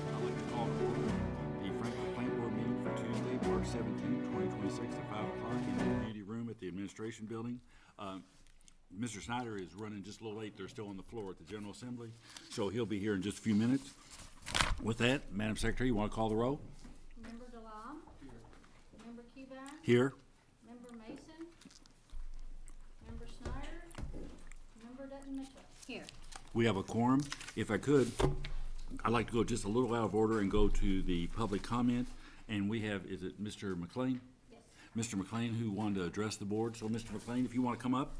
I'd like to call to order the Franklin Plant Board meeting for Tuesday, March 17th, 2026 at 5 o'clock in the community room at the administration building. Mr. Snyder is running just a little late. They're still on the floor at the General Assembly, so he'll be here in just a few minutes. With that, Madam Secretary, you want to call the roll? Member Delam? Here. Member Kubat? Here. Member Mason? Member Snyder? Member Dutton Mitchell? Here. We have a quorum. If I could, I'd like to go just a little out of order and go to the public comment. And we have, is it Mr. McLean? Yes. Mr. McLean, who wanted to address the board. So, Mr. McLean, if you want to come up.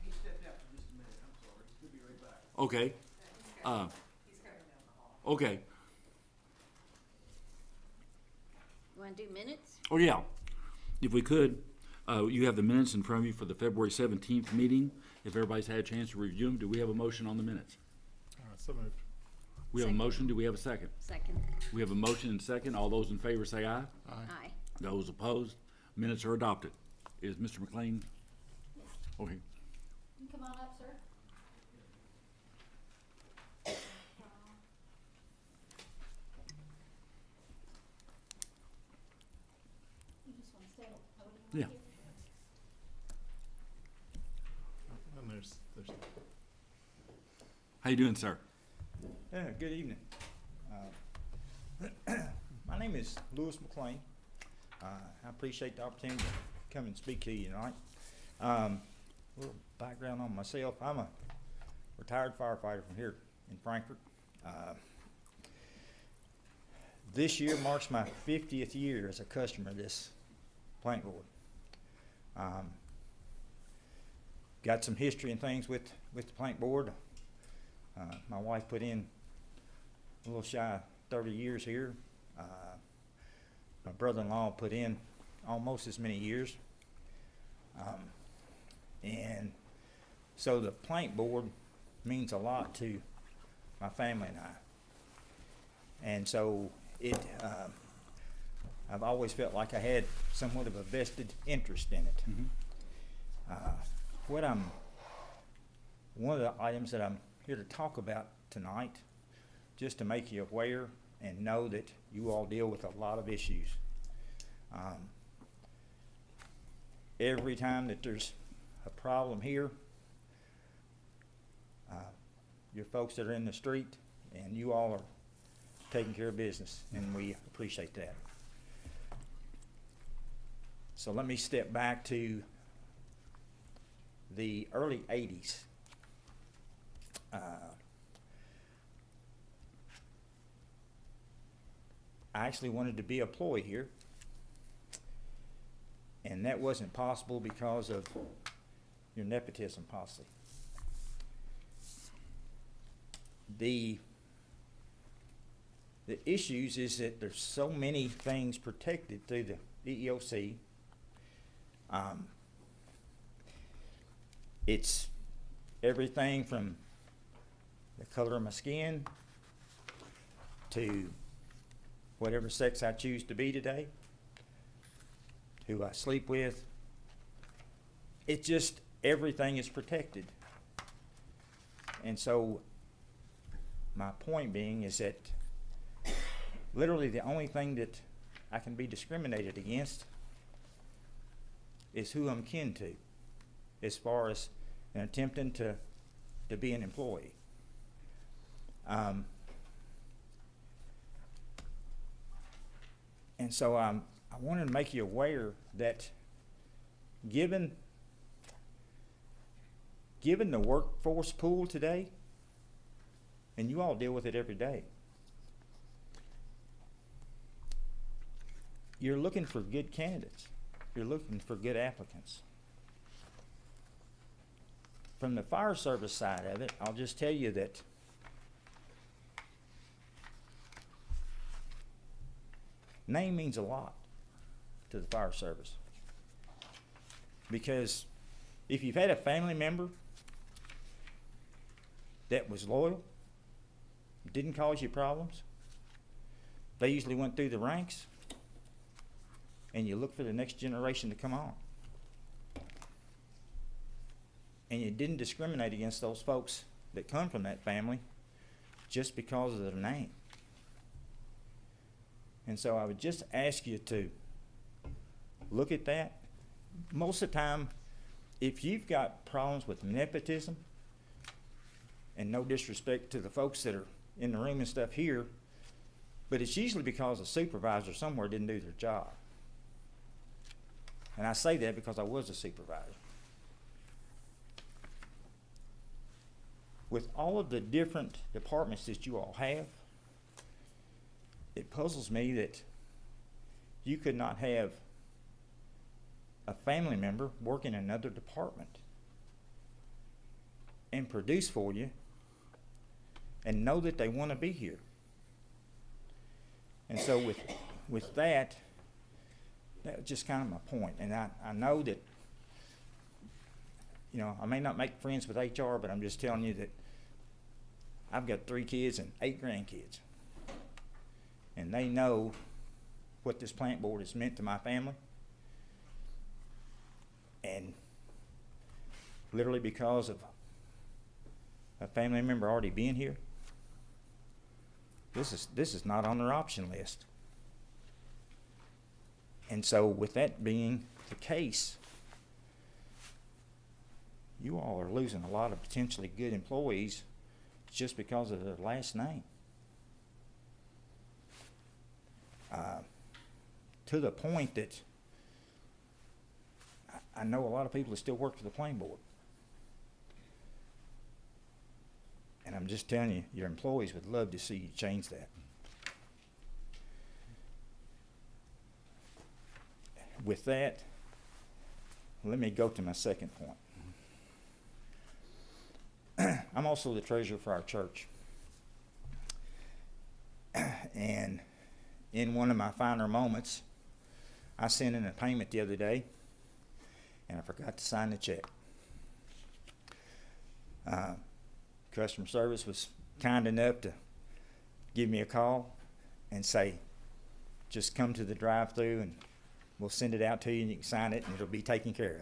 He stepped out for just a minute, I'm sorry, he'll be right back. Okay. He's coming down the hall. Okay. You want to do minutes? Oh, yeah. If we could, you have the minutes in front of you for the February 17th meeting. If everybody's had a chance to review them, do we have a motion on the minutes? So moved. We have a motion. Do we have a second? Second. We have a motion and second. All those in favor say aye. Aye. Those opposed, minutes are adopted. Is Mr. McLean? Yes. Okay. You come on up, sir. You just want to stay over Yeah. here? And there's How you doing, sir? Yeah, good evening. My name is Lewis McLean. I appreciate the opportunity to come and speak to you tonight. A little background on myself. I'm a retired firefighter from here in Frankfort. This year marks my 50th year as a customer of this plant board. Got some history and things with the plant board. My wife put in a little shy of 30 years here. My brother-in-law put in almost as many years. And so the plant board means a lot to my family and I. And so I've always felt like I had somewhat of a vested interest in it. One of the items that I'm here to talk about tonight, just to make you aware and know that you all deal with a lot of issues. Every time that there's a problem here, your folks that are in the street and you all are taking care of business, and we appreciate that. So let me step back to the early 80s. I actually wanted to be an employee here, and that wasn't possible because of your nepotism policy. The issues is that there's so many things protected through the EEOC. It's everything from the color of my skin to whatever sex I choose to be today, who I sleep with. It's just everything is protected. And so my point being is that literally the only thing that I can be discriminated against is who I'm kin to, as far as attempting to be an employee. And so I wanted to make you aware that given the workforce pool today, and you all deal with it every day, you're looking for good candidates. You're looking for good applicants. From the fire service side of it, I'll just tell you that name means a lot to the fire service. Because if you've had a family member that was loyal, didn't cause you problems, they usually went through the ranks, and you look for the next generation to come on. And you didn't discriminate against those folks that come from that family just because of their name. And so I would just ask you to look at that. Most of the time, if you've got problems with nepotism, and no disrespect to the folks that are in the room and stuff here, but it's usually because a supervisor somewhere didn't do their job. And I say that because I was a supervisor. With all of the different departments that you all have, it puzzles me that you could not have a family member work in another department and produce for you and know that they want to be here. And so with that was just kind of my point. And I know that, you know, I may not make friends with HR, but I'm just telling you that I've got 3 kids and 8 grandkids. And they know what this plant board has meant to my family. And literally because of a family member already being here, this is not on their option list. And so with that being the case, you all are losing a lot of potentially good employees just because of their last name. To the point that I know a lot of people that still work for the plant board. And I'm just telling you, your employees would love to see you change that. With that, let me go to my second point. I'm also the treasurer for our church. And in one of my finer moments, I sent in a payment the other day, and I forgot to sign the check. Customer service was kind enough to give me a call and say, just come to the drive-thru and we'll send it out to you and you can sign it and it'll be taken care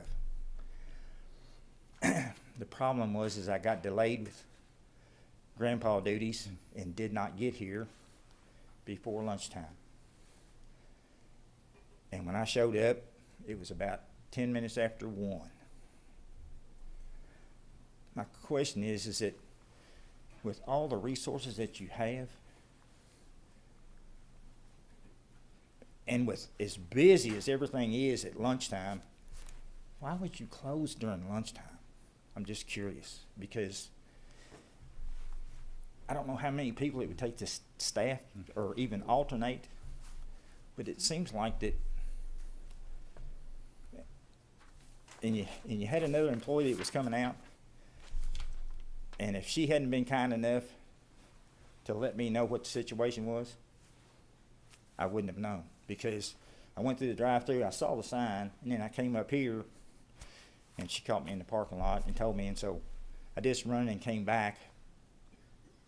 of. The problem was I got delayed with grandpa duties and did not get here before lunchtime. And when I showed up, it was about 10 minutes after 1. My question is that with all the resources that you have, and with as busy as everything is at lunchtime, why would you close during lunchtime? I'm just curious, because I don't know how many people it would take to staff or even alternate, but it seems like that. And you had another employee that was coming out, and if she hadn't been kind enough to let me know what the situation was, I wouldn't have known, because I went through the drive-thru, I saw the sign, and then I came up here, and she caught me in the parking lot and told me, and so I just run and came back.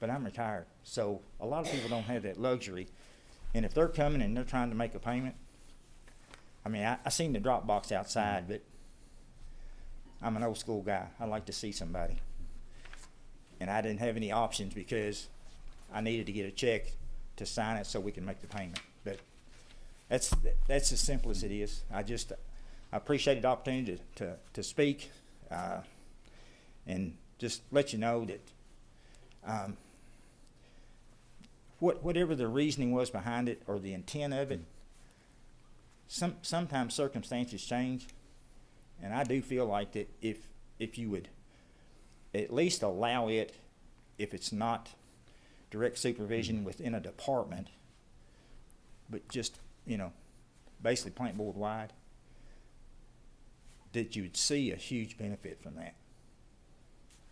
But I'm retired, so a lot of people don't have that luxury. And if they're coming and they're trying to make a payment, I mean, I seen the drop box outside, but I'm an old school guy. I like to see somebody. And I didn't have any options because I needed to get a check to sign it so we can make the payment. But that's as simple as it is. I appreciated the opportunity to speak and just let you know that whatever the reasoning was behind it or the intent of it, sometimes circumstances change, and I do feel like that if you would at least allow it, if it's not direct supervision within a department, but just, basically plant board wide, that you would see a huge benefit from that.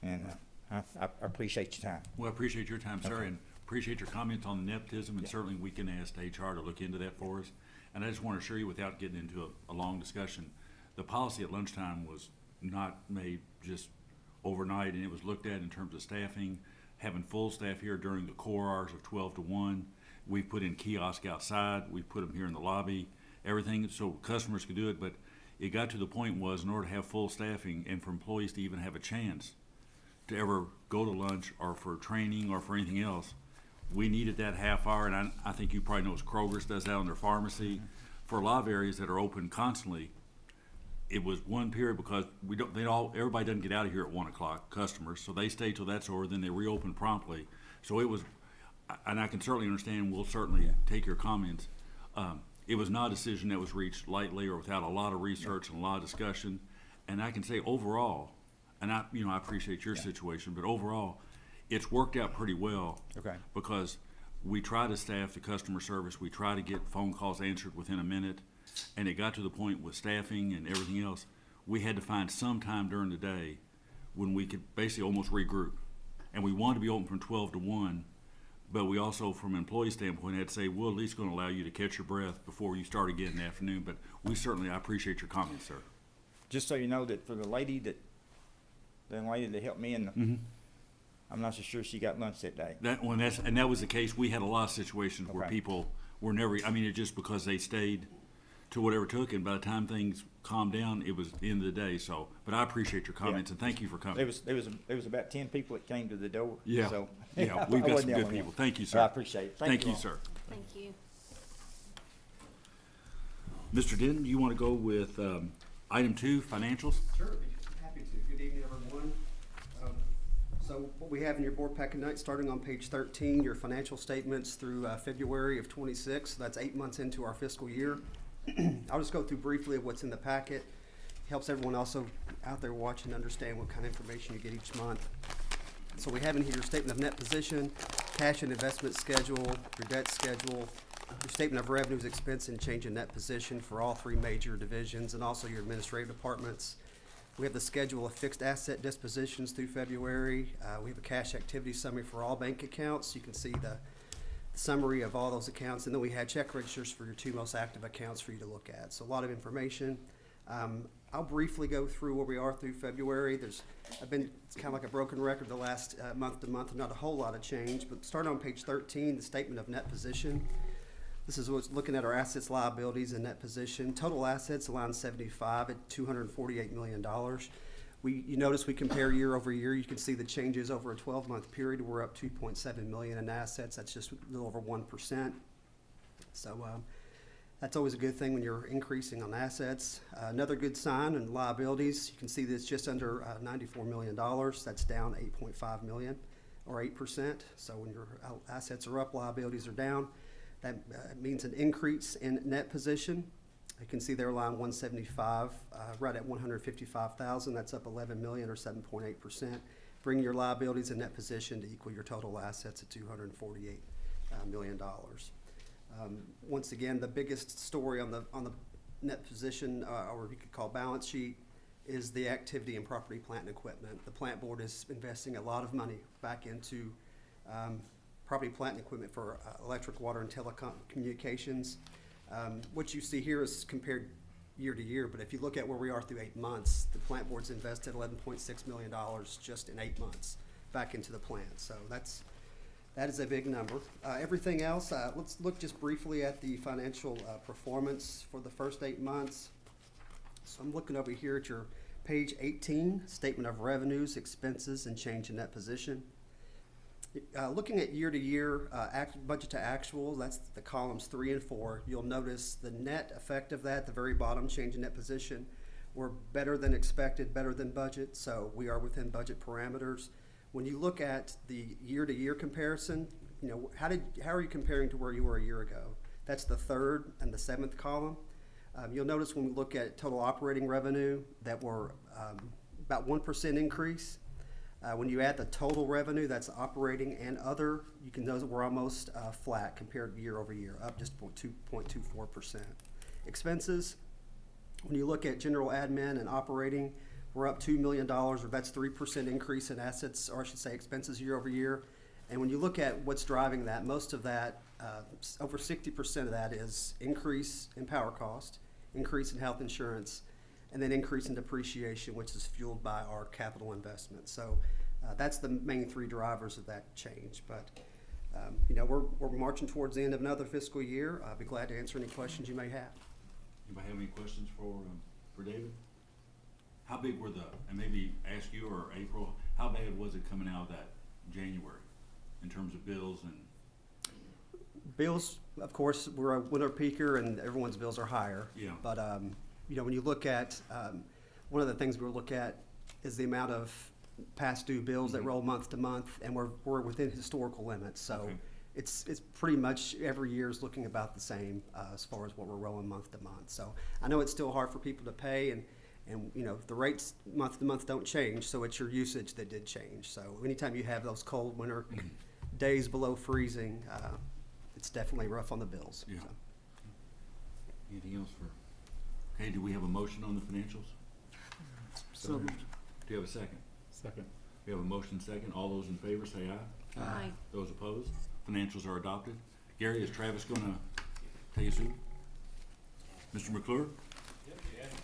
And I appreciate your time. Well, I appreciate your time, sir, Okay. and appreciate your comments on the nepotism, and certainly we can ask HR to look into that for us. And I just want to assure you, without getting into a long discussion, the policy at lunchtime was not made just overnight, and it was looked at in terms of staffing, having full staff here during the core hours of 12 to 1. We've put in kiosk outside. We've put them here in the lobby. everything so customers could do it, but it got to the point was in order to have full staffing and for employees to even have a chance to ever go to lunch or for training or for anything else, we needed that half hour, and I think you probably know Kroger's does that on their pharmacy. For a lot of areas that are open constantly, it was one period because everybody doesn't get out of here at 1 o'clock, customers, so they stay till that's over, then they reopen promptly. So it was, and I can certainly understand, we'll certainly take your comments. It was not a decision that was reached lightly or without a lot of research and a lot of discussion. And I can say overall, and I appreciate your situation, but overall, it's worked out pretty well. Okay. Because we try to staff the customer service, we try to get phone calls answered within a minute, and it got to the point with staffing and everything else, we had to find some time during the day when we could basically almost regroup. And we wanted to be open from 12 to 1, but we also, from an employee standpoint, had to say, we're at least gonna allow you to catch your breath before you start again in the afternoon. But I appreciate your comments, sir. Just so you know that for the lady that helped me I'm not so sure she got lunch that day. That was the case. We had a lot of situations where Okay. people were never, it just because they stayed to whatever it took, and by the time things calmed down, it was the end of the day, so, but I appreciate your comments, and thank you for coming. There was about 10 people that came to the door. Yeah, So, yeah, I we've got wasn't some the good only people. one. Thank you, I sir. appreciate it. Thank you, all. sir. Thank you. Mr. Denton, you want to go with item 2, financials? Sure, be happy to. Good evening, everyone. So what we have in your board packet tonight, starting on page 13, your financial statements through February of 26. That's 8 months into our fiscal year. I'll just go through briefly of what's in the packet. Helps everyone also out there watching understand what kind of information you get each month. So we have in here your statement of net position, cash and investment schedule, your debt schedule, your statement of revenues, expense, and change in net position for all 3 major divisions, and also your administrative departments. We have the schedule of fixed asset dispositions through February. We have a cash activity summary for all bank accounts. You can see the summary of all those accounts, and then we had check registers for your 2 most active accounts for you to look at. So a lot of information. I'll briefly go through where we are through February. It's kind of like a broken record the last month to month, not a whole lot of change, but starting on page 13, the statement of net position. This is what's looking at our assets, liabilities, and net position. Total assets, line 75 at $248 million. You notice we compare year over year. You can see the changes over a 12-month period. We're up 2.7 million in assets. That's just a little over 1%. So that's always a good thing when you're increasing on assets. Another good sign in liabilities, you can see that it's just under $94 million. That's down 8.5 million, or 8%. So when your assets are up, liabilities are down. That means an increase in net position. You can see there line 175, right at 155,000. That's up 11 million, or 7.8%. Bring your liabilities and net position to equal your total assets at $248 million. Once again, the biggest story on the net position, or you could call balance sheet, is the activity in property, plant, and equipment. The plant board is investing a lot of money back into property, plant, and equipment for electric, water, and telecommunications. What you see here is compared year to year, but if you look at where we are through 8 months, the plant board's invested $11.6 million just in 8 months back into the plant. So that is a big number. Everything else, let's look just briefly at the financial performance for the first 8 months. So I'm looking over here at your page 18, statement of revenues, expenses, and change in net position. Looking at year to year, budget to actual, that's the columns 3 and 4. You'll notice the net effect of that, the very bottom, change in net position, we're better than expected, better than budget, so we are within budget parameters. When you look at the year to year comparison, how are you comparing to where you were a year ago? That's the 3rd and the 7th column. You'll notice when we look at total operating revenue that we're about 1% increase. When you add the total revenue, that's operating and other, you can notice that we're almost flat compared year over year, up just 2.24%. Expenses, when you look at general admin and operating, we're up $2 million, or that's 3% increase in assets, or I should say expenses year over year. And when you look at what's driving that, most of that, over 60% of that is increase in power cost, increase in health insurance, and then increase in depreciation, which is fueled by our capital investment. So that's the main 3 drivers of that change. But we're marching towards the end of another fiscal year. I'll be glad to answer any questions you may have. Anybody have any questions for David? How big were and maybe ask you or April, how bad was it coming out of that January in terms of bills and? Bills, of course, we're a winter peaker and everyone's bills are higher. Yeah. But, you know, when you look at, one of the things we'll look at is the amount of past due bills that roll month to month, and we're within historical limits. So Okay. it's pretty much every year is looking about the same as far as what we're rolling month to month. So I know it's still hard for people to pay, and you know, the rates month to month don't change, so it's your usage that did change. So anytime you have those cold winter days below freezing, it's definitely rough on the bills. Yeah. So. Anything else okay, do we have a motion on the financials? So moved. Do you have a second? Second. We have a motion second. All those in favor say aye. Aye. Those opposed? Financials are adopted. Gary, is Travis gonna take us through? Mr. McClure? Yep, you had to.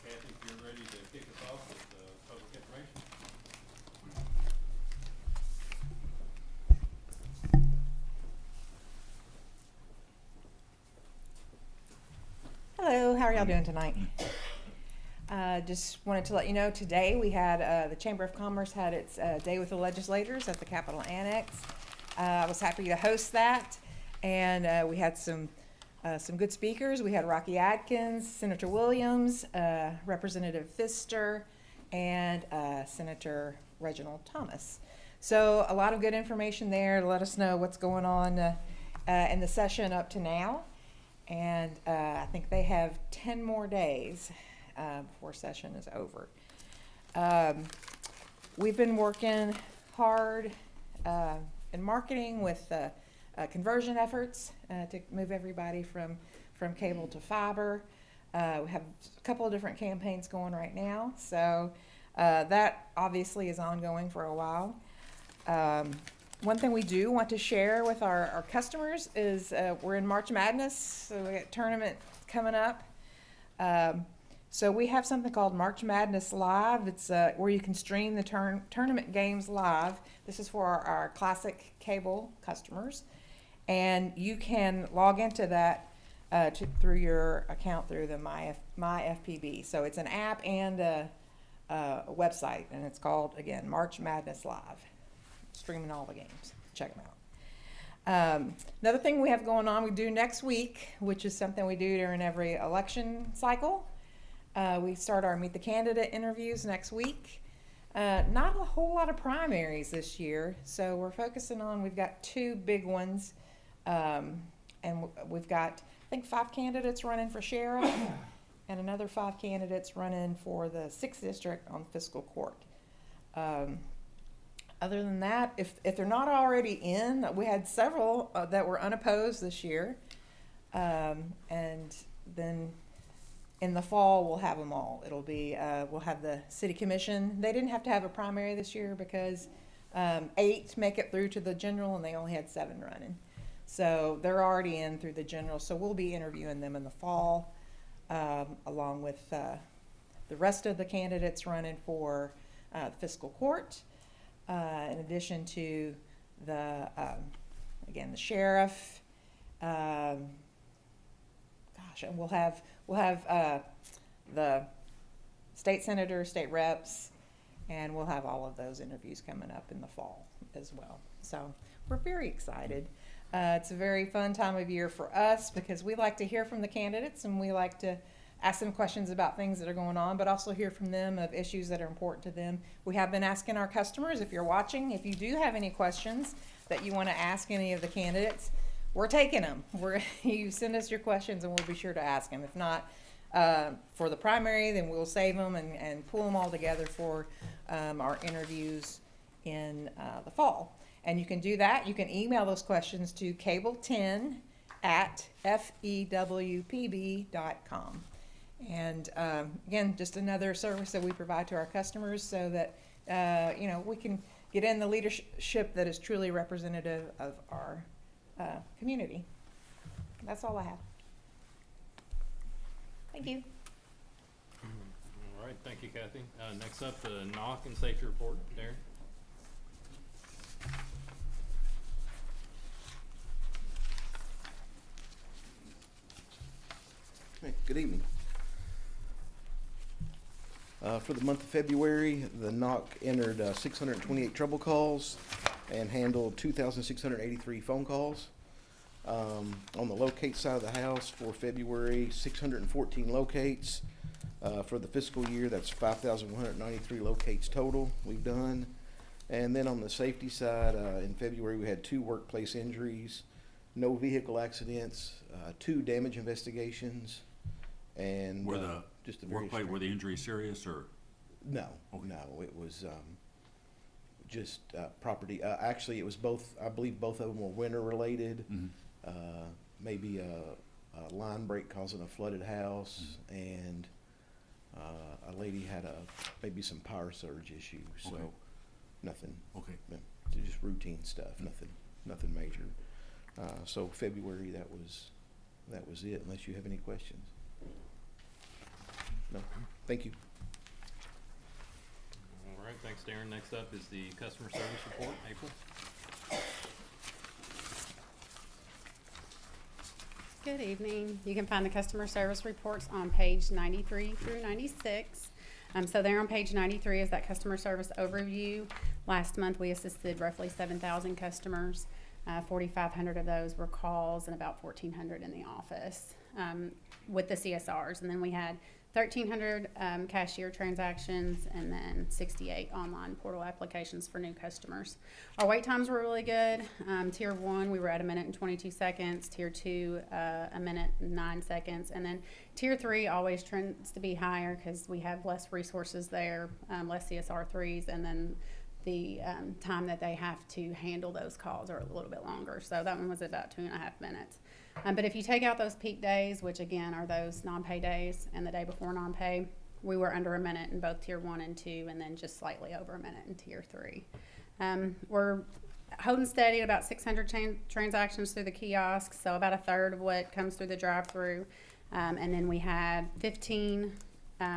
Kathy, if you're ready to kick us off with public information. Hello, how are y'all doing tonight? Just wanted to let you know, today we had, the Chamber of Commerce had its Day with the Legislators at the Capitol Annex. I was happy to host that, and we had some good speakers. We had Rocky Adkins, Senator Williams, Representative Pfister, and Senator Reginald Thomas. So a lot of good information there to let us know what's going on in the session up to now. And I think they have 10 more days before session is over. We've been working hard in marketing with conversion efforts to move everybody from cable to fiber. We have a couple of different campaigns going right now, so that obviously is ongoing for a while. One thing we do want to share with our customers is we're in March Madness, so we got a tournament coming up. So we have something called March Madness Live. It's where you can stream the tournament games live. This is for our classic cable customers. And you can log into that through your account through the My FPB. So it's an app and a website, and it's called, again, March Madness Live. Streaming all the games. Check them out. Another thing we have going on, we do next week, which is something we do during every election cycle. We start our Meet the Candidate interviews next week. Not a whole lot of primaries this year, so we're focusing on, we've got 2 big ones, and we've got, I think, 5 candidates running for sheriff, and another 5 candidates running for the 6th district on fiscal court. Other than that, if they're not already in, we had several that were unopposed this year. And then in the fall, we'll have them all. It'll be, we'll have the city commission. They didn't have to have a primary this year because 8 make it through to the general and they only had 7 running. So they're already in through the general. So we'll be interviewing them in the fall, along with the rest of the candidates running for fiscal court. In addition to the, again, the sheriff, gosh, and we'll have the state senators, state reps, and we'll have all of those interviews coming up in the fall as well. So we're very excited. It's a very fun time of year for us because we like to hear from the candidates and we like to ask them questions about things that are going on, but also hear from them of issues that are important to them. We have been asking our customers, if you're watching, if you do have any questions that you want to ask any of the candidates, we're taking them. You send us your questions and we'll be sure to ask them. If not for the primary, then we'll save them and pull them all together for our interviews in the fall. And you can do that. You can email those questions to cable10@fewpb.com. And again, just another service that we provide to our customers so that you know, we can get in the leadership that is truly representative of our community. That's all I have. Thank you. All right, thank you, Kathy. Next up, the knock and safety report. Darren? Good evening. For the month of February, the NOC entered 628 trouble calls and handled 2,683 phone calls. On the locate side of the house for February, 614 locates. For the fiscal year, that's 5,193 locates total we've done. And then on the safety side, in February, we had 2 workplace injuries, no vehicle accidents, 2 damage investigations, and Were the just a very workplace, were the injuries serious or? no, Okay. no, it was just property. Actually, it was both. I believe both of them were winter related. Mhm. Maybe a line break causing a flooded house, and a lady had maybe some power surge issues. So Okay. nothing. Okay. Just routine stuff. Nothing major. So February, that was it. Unless you have any questions. No. Thank you. All right, thanks, Darren. Next up is the customer service report, April. Good evening. You can find the customer service reports on page 93 through 96. So there on page 93 is that customer service overview. Last month, we assisted roughly 7,000 customers. 4,500 of those were calls and about 1,400 in the office with the CSRs. And then we had 1,300 cashier transactions and then 68 online portal applications for new customers. Our wait times were really good. Tier 1, we were at 1 minute and 22 seconds. Tier 2, 1 minute and 9 seconds. And then Tier 3 always trends to be higher because we have less resources there, less CSR3s, and then the time that they have to handle those calls are a little bit longer. So that one was about 2.5 minutes. But if you take out those peak days, which again are those non-pay days and the day before non-pay, we were under 1 minute in both Tier 1 and 2, and then just slightly over 1 minute in Tier 3. We're holding steady at about 600 transactions through the kiosks, so about 1/3 of what comes through the drive-through. And then we had 15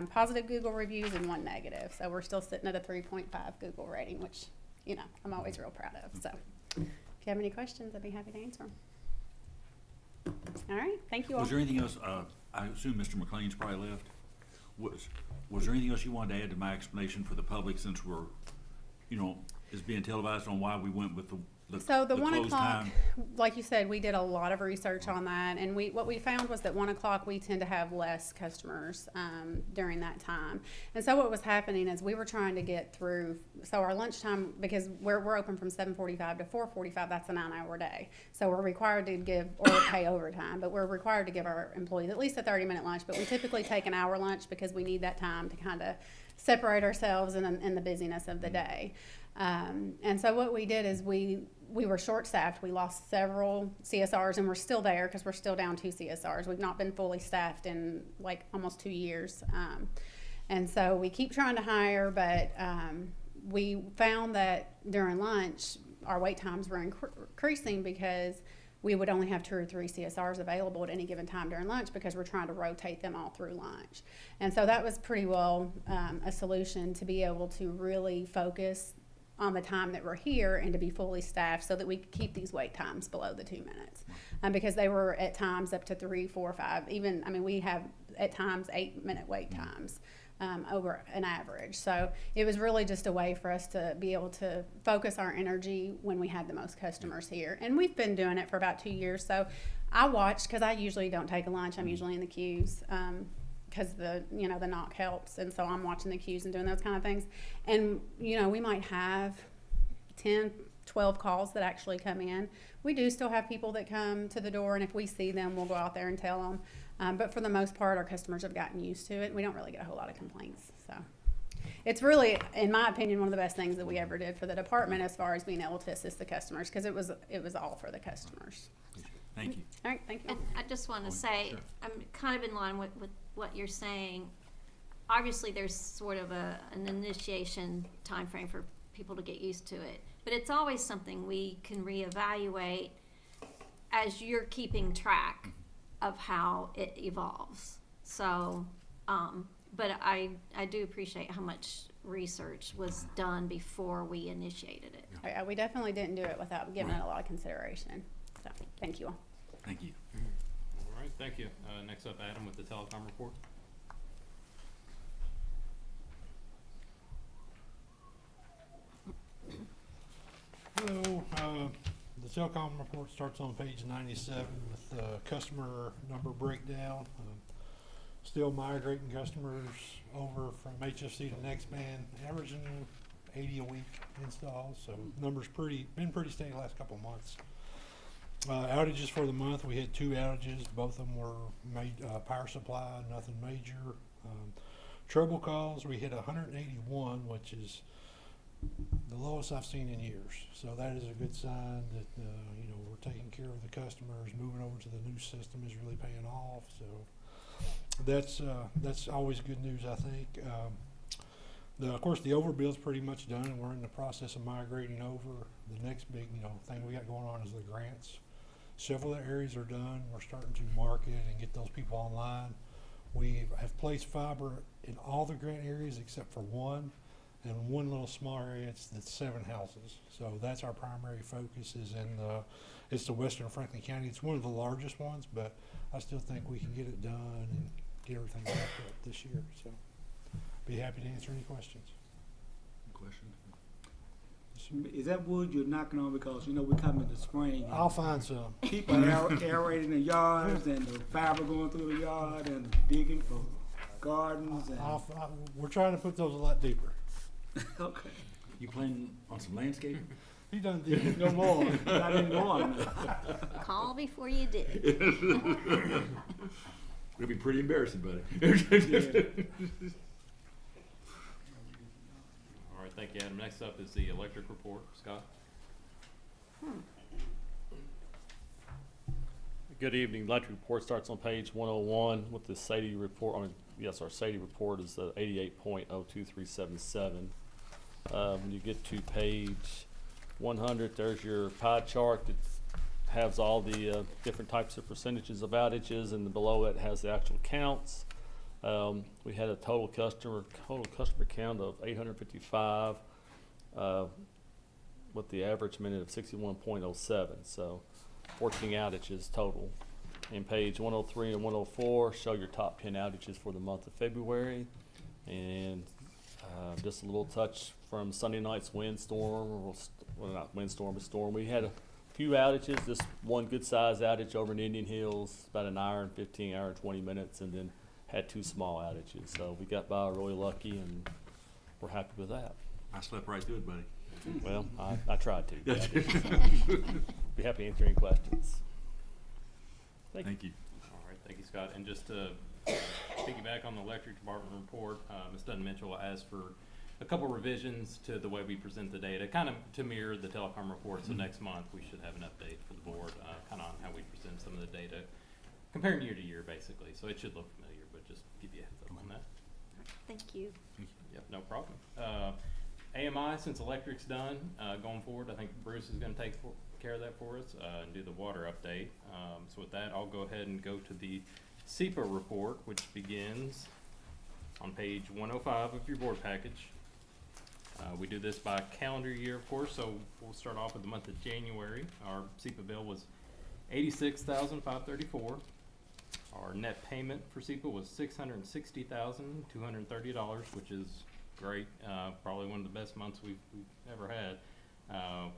positive Google reviews and 1 negative. So we're still sitting at a 3.5 Google rating, which, you know, I'm always real proud of. So if you have any questions, I'd be happy to answer them. All right, thank you all. Was there anything else, I assume Mr. McLean's probably left. Was there anything else you wanted to add to my explanation for the public, since we're, you know, is being televised, on why we went with the So the 1 close o'clock, time? like you said, we did a lot of research on that, and what we found was that 1 o'clock we tend to have less customers during that time. And so what was happening is we were trying to get through. So our lunchtime, because we're open from 7:45 to 4:45, that's a 9-hour day. So we're required to give or pay overtime, but we're required to give our employees at least a 30-minute lunch. But we typically take an hour lunch because we need that time to kind of separate ourselves in the busyness of the day. And so what we did is we were short-staffed. We lost several CSRs, and we're still there because we're still down 2 CSRs. We've not been fully staffed in like almost 2 years. And so we keep trying to hire, but we found that during lunch, our wait times were increasing because we would only have 2 or 3 CSRs available at any given time during lunch because we're trying to rotate them all through lunch. And so that was pretty well a solution to be able to really focus on the time that we're here and to be fully staffed so that we could keep these wait times below the 2 minutes. Because they were at times up to 3, 4, 5, even, I mean, we have at times 8-minute wait times over an average. So it was really just a way for us to be able to focus our energy when we had the most customers here. And we've been doing it for about 2 years. So I watched, because I usually don't take a lunch, I'm usually in the queues. Because the knock helps, and so I'm watching the queues and doing those kind of things. And we might have 10, 12 calls that actually come in. We do still have people that come to the door, and if we see them, we'll go out there and tell them. But for the most part, our customers have gotten used to it, and we don't really get a whole lot of complaints. So it's really, in my opinion, one of the best things that we ever did for the department as far as being able to assist the customers, because it was all for the customers. Thank you. All right, thank you. And I just want to say, sure. I'm kind of in line with what you're saying. Obviously, there's sort of an initiation time frame for people to get used to it, but it's always something we can reevaluate as you're keeping track of how it evolves. So, but I do appreciate how much research was done before we initiated it. Yeah, we definitely didn't do it without giving it a lot of consideration. So, thank you all. Thank you. All All right, thank you. Next up, Adam with the telecom report. Hello, the telecom report starts on page 97 with the customer number breakdown. Still migrating customers over from HFC to Nextband, averaging 80 a week installs, so numbers been pretty steady the last couple of months. Outages for the month, we had 2 outages, both of them were power supply, nothing major. Trouble calls, we hit 181, which is the lowest I've seen in years. So that is a good sign that, you know, we're taking care of the customers. Moving over to the new system is really paying off. So that's always good news, I think. Of course, the overbill's pretty much done, and we're in the process of migrating over. The next big, you know, thing we got going on is the grants. Several areas are done. We're starting to market and get those people online. We have placed fiber in all the grant areas except for one. And one little small area, that's 7 houses. So that's our primary focus is it's the Western Franklin County. It's one of the largest ones, but I still think we can get it done and get everything wrapped up this year. So be happy to answer any questions. Questions? Is that wood you're knocking on because you know we come in the spring? And I'll find some. people are aerating the yards and the fiber going through the yard and digging for gardens. And We're trying to put those a lot deeper. okay, You planning on some landscaping? He done did. no more. Not anymore. Call before you dig. It'll be pretty embarrassing, buddy. All right, thank you, Adam. Next up is the electric report. Scott? Good evening. Electric report starts on page 101 with the SAIDI report. Yes, our SAIDI report is 88.02377. When you get to page 100, there's your pie chart that has all the different types of percentages of outages, and below it has the actual counts. We had a total customer count of 855 with the average minute of 61.07. So 14 outages total. And page 103 and 104 show your top 10 outages for the month of February. And just a little touch from Sunday night's windstorm, well, not windstorm, but storm. We had a few outages, just one good sized outage over in Indian Hills, about an hour and 15, hour and 20 minutes, and then had 2 small outages. So we got by really lucky, and we're happy with that. I slept right through it, buddy. Well, I tried to. Be happy to answer any questions. Thank you. All right, thank you, Scott. And just to piggyback on the electric department report, Ms. Dunn Mitchell asked for a couple revisions to the way we present the data, kind of to mirror the telecom report. So next month we should have an update for the board, kind of on how we present some of the data, comparing year to year, basically. So it should look familiar, but just give you a heads up on that. Thank you. Yep, no problem. AMI, since electric's done, going forward, I think Bruce is going to take care of that for us and do the water update. So with that, I'll go ahead and go to the SEPA report, which begins on page 105 of your board package. We do this by calendar year, of course, so we'll start off with the month of January. Our SEPA bill was $86,534. Our net payment for SEPA was $660,230, which is great. Probably one of the best months we've ever had.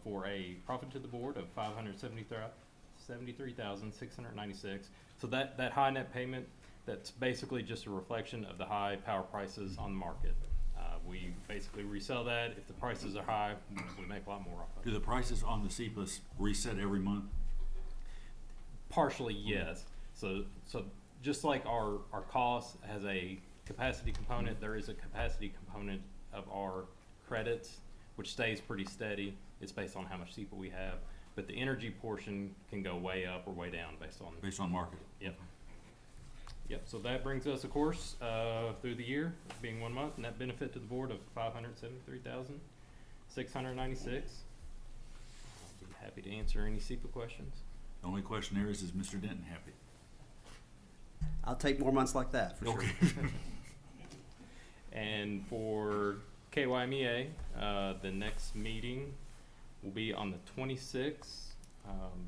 For a profit to the board of $573,696. So that high net payment, that's basically just a reflection of the high power prices on the market. We basically resell that. If the prices are high, we make a lot more off of it. Do the prices on the CPLS reset every month? Partially, yes. So just like our cost has a capacity component, there is a capacity component of our credits, which stays pretty steady. It's based on how much SEPA we have, but the energy portion can go way up or way down based on market. Yep. Yep. So that brings us, of course, through the year, being 1 month, net benefit to the board of $573,696. I'll be happy to answer any SEPA questions. The only question there is Mr. Denton happy? I'll take more months like that for sure. And for KYMEA, the next meeting will be on the 26th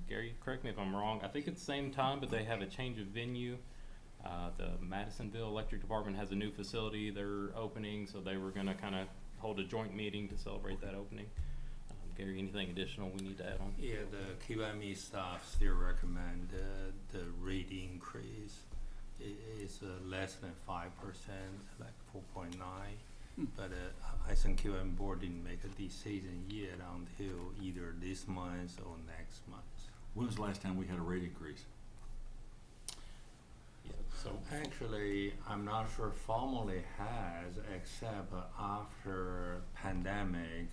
Gary, correct me if I'm wrong, I think it's the same time, but they have a change of venue. The Madisonville Electric Department has a new facility they're opening, so they were gonna kinda hold a joint meeting to celebrate that opening. Gary, anything additional we need to add on? Yeah, the QME staff still recommend the rate increase is less than 5%, like 4.9. But I think QM board didn't make a decision yet until either this month or next month. When was the last time we had a rate increase? Yeah, so, Actually, I'm not sure formally has, except after pandemic,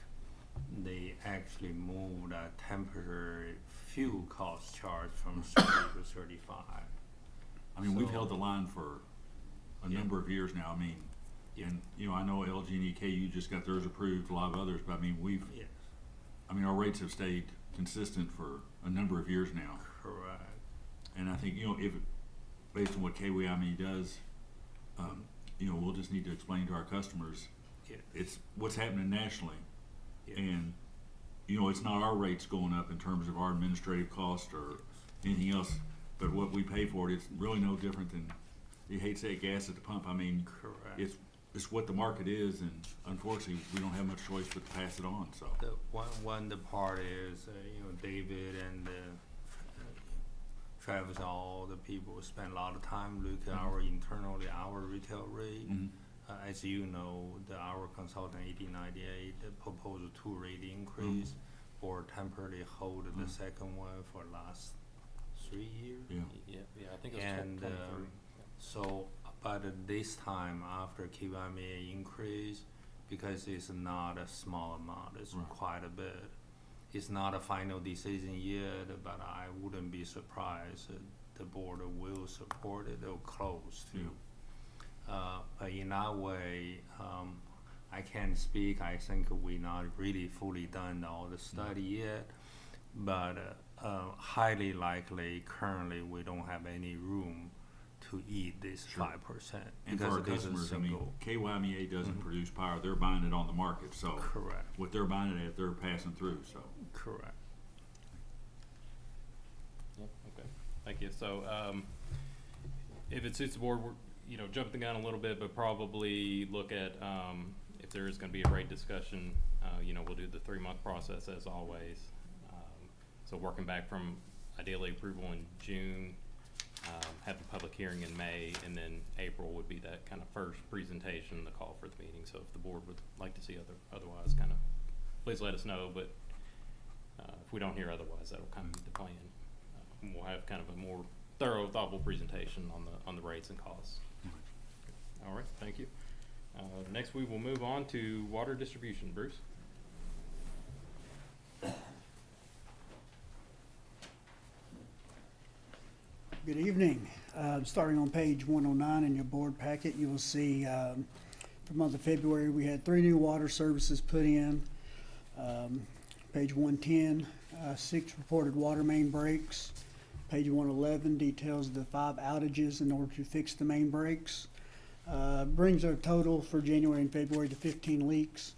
they actually moved a temporary fuel cost charge from 30 to 35. I mean, we've So- held the line for a Yeah. number of years now, I mean, and, you know, I know LG and EKU just got theirs approved, a lot of others, but I mean, Yes, our rates have stayed consistent for a number of years now. correct. And I think, you know, if, based on what KWME does, you know, we'll just need to explain to our customers, Yeah. it's what's happening nationally. Yeah. And, you know, it's not our rates going up in terms of our administrative cost or anything else, but what we pay for it, it's really no different than, you hate to say it, gas at the pump. I mean, Correct. it's what the market is, and unfortunately, we don't have much choice but to pass it on, so. The the part is, you know, David and Travis, all the people spend a lot of time looking at our internally, our retail rate. Mhm. As you know, our consultant 1898 proposed 2 rate increase or temporarily hold the second one for last 3 years. Yeah. yeah, I think it was And 23. so, but this time after QMA increase, because it's not a small amount, it's Right. quite a bit. It's not a final decision yet, but I wouldn't be surprised that the board will support it or close to. But in that way, I can't speak. I think we not really fully done all the study yet, but highly likely currently we don't have any room to eat this Sure. 5%. And for our customers, I mean, KYMEA doesn't produce power, they're buying it on the market, so. Correct. What they're buying it at, they're passing through, so. Correct. Yep, okay, thank you. So, if it suits the board, we're, you know, jumping the gun a little bit, but probably look at, if there is gonna be a rate discussion, you know, we'll do the 3-month process as always. So working back from ideally approval in June, have the public hearing in May, and then April would be that kind of first presentation, the call for the meeting. So if the board would like to see otherwise, kind of, please let us know, but if we don't hear otherwise, that'll kind of be the plan. We'll have kind of a more thorough, thoughtful presentation on the rates and costs. All right, thank you. Next, we will move on to water distribution. Bruce? Good evening. Starting on page 109 in your board packet, you will see for the month of February, we had 3 new water services put in. Page 110, 6 reported water main breaks. Page 111 details the 5 outages in order to fix the main breaks. Brings our total for January and February to 15 leaks.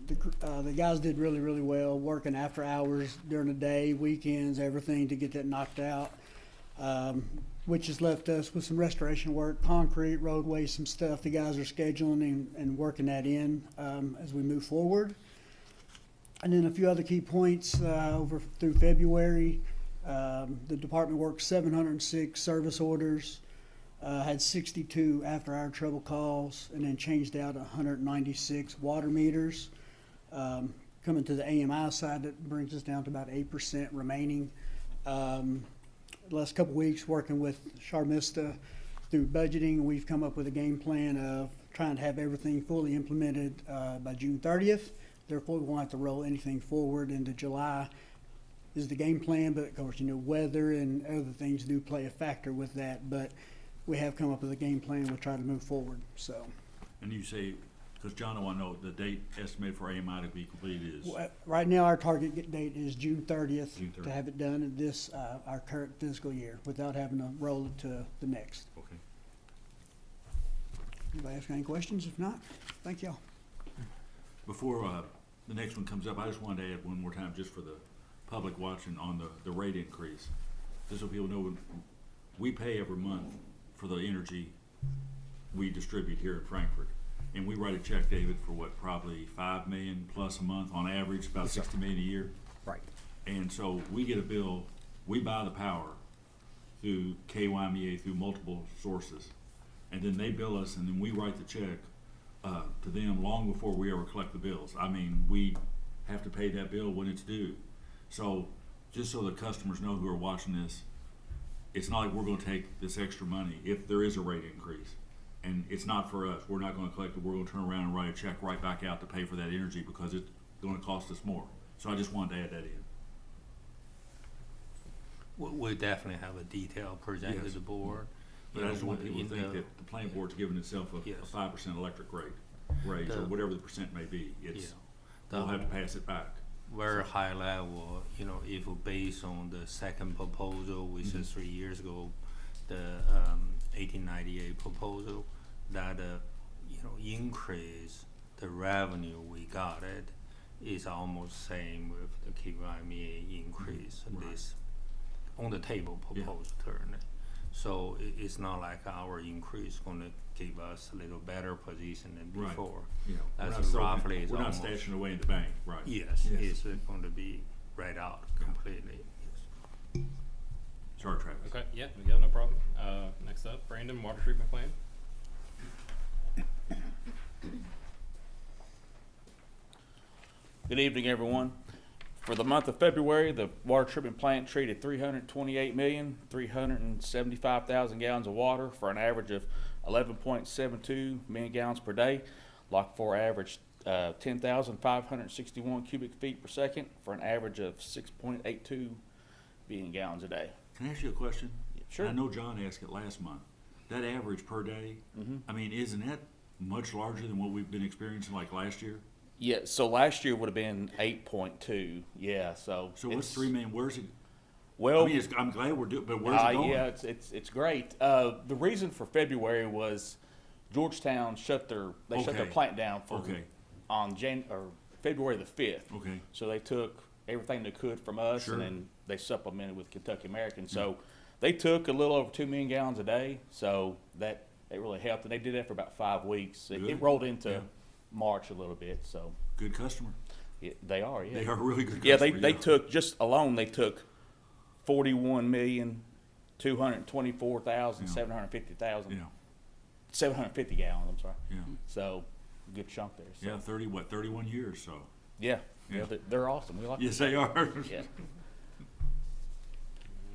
The guys did really, really well, working after hours, during the day, weekends, everything to get that knocked out, which has left us with some restoration work, concrete, roadways, some stuff the guys are scheduling and working that in as we move forward. And then a few other key points over through February. The department worked 706 service orders, had 62 after-hour trouble calls, and then changed out 196 water meters. Coming to the AMI side, that brings us down to about 8% remaining. The last couple weeks working with Charmista through budgeting, we've come up with a game plan of trying to have everything fully implemented by June 30th. Therefore, we won't have to roll anything forward into July is the game plan, but of course, you know, weather and other things do play a factor with that, but we have come up with a game plan. We'll try to move forward, so. And you say, because John, I know the date estimated for AMI to be completed is, Right now, our target date is June 30th June 30th. to have it done in this, our current fiscal year, without having to roll it to the next. okay. Anybody ask any questions? If not, thank y'all. Before the next one comes up, I just wanted to add one more time, just for the public watching on the rate increase, just so people know, we pay every month for the energy we distribute here in Frankfurt. And we write a check, David, for what, probably 5 million plus a month on average, about 60 million a year. Right. And so we get a bill, we buy the power through KYMEA, through multiple sources. And then they bill us, and then we write the check to them long before we ever collect the bills. I mean, we have to pay that bill when it's due. So just so the customers know who are watching this, it's not like we're gonna take this extra money if there is a rate increase. And it's not for us. We're not gonna collect it. We're gonna turn around and write a check right back out to pay for that energy because it's gonna cost us more. So I just wanted to add that in. We definitely have a detail presented to Yes. the board. But You I know, just want people to in think the- that the planning board's giving itself a Yes. 5% electric rate raise, or The- whatever the percent may be. It's, Yeah. we'll have to pass it back. Very high level, you know, if based on the second proposal, which is 3 years ago, the 1898 proposal, that you know, increase the revenue we got it is almost same with the KYMEA increase. Right. This on the table proposed turn. So it's not like our increase gonna give us a little better position than Right. before. You know, we're That's not soaking- roughly is we're not almost- stashing away in the bank, right? Yes, Yes. it's going to be read out completely. Yes. Sorry, Travis. Okay, yeah, yeah, no problem. Next up, Brandon, water treatment plant. Good evening, everyone. For the month of February, the water treatment plant treated 328,375,000 gallons of water for an average of 11.72 million gallons per day. Lock 4 averaged 10,561 cubic feet per second for an average of 6.82 billion gallons a day. Can I ask you a question? Sure. I know John asked it last month. That average per day, Mhm. I mean, isn't that much larger than what we've been experiencing like last year? Yeah, so last year would have been 8.2. Yeah, so. So what's it's- 3 million? Where's it? Well, I mean, I'm glad we're doing, but where's it going? Yeah, it's great. The reason for February was Georgetown shut their Okay. plant down for Okay. on February the 5th. Okay. So they took everything they could from us, Sure. and then they supplemented with Kentucky American. So they took a little over 2 million gallons a day. So that it really helped, and they did that for about 5 weeks. It Good. rolled into Yeah. March a little bit. So Good customer. they are. Yeah, They are a really good Yeah, customer. they took just alone. They took 41,224,750,000. Yeah. 750 gallons. I'm sorry. Yeah. So good chunk there. So. Yeah, 31 years, so. Yeah. Yeah. Yeah. They're awesome. We like. Yes, them. they are. Yeah.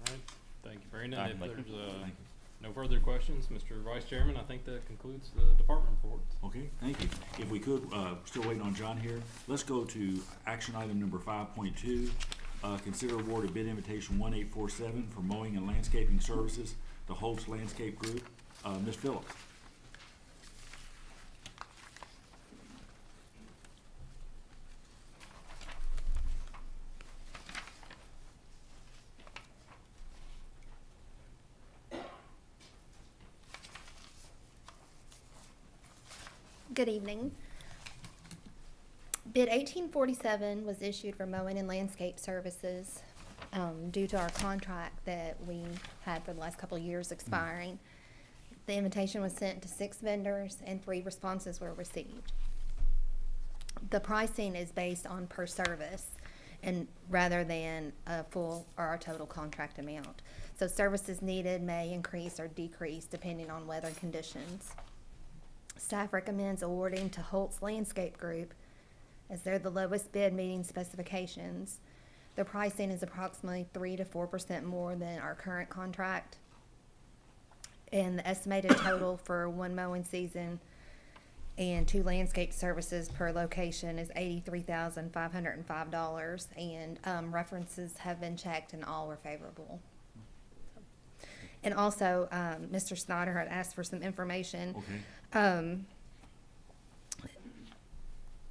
All right, thank you, Brandon. All right, If thank you. there's Thank you. no further questions, Mr. Vice Chairman, I think that concludes the department reports. Okay, thank you. If we could, still waiting on John here, let's go to action item number 5.2. Consider award of bid invitation 1847 for mowing and landscaping services to Holtz Landscape Group. Ms. Phillips. Good evening. Bid 1847 was issued for mowing and landscape services due to our contract that we had for the last couple of years expiring. The invitation was sent to 6 vendors and 3 responses were received. The pricing is based on per service and rather than a full or our total contract amount. So services needed may increase or decrease depending on weather conditions. Staff recommends awarding to Holtz Landscape Group as they're the lowest bid meeting specifications. The pricing is approximately 3 to 4% more than our current contract. And the estimated total for 1 mowing season and 2 landscape services per location is $83,505. And references have been checked and all were favorable. And also, Mr. Snyder had asked for some information. Okay.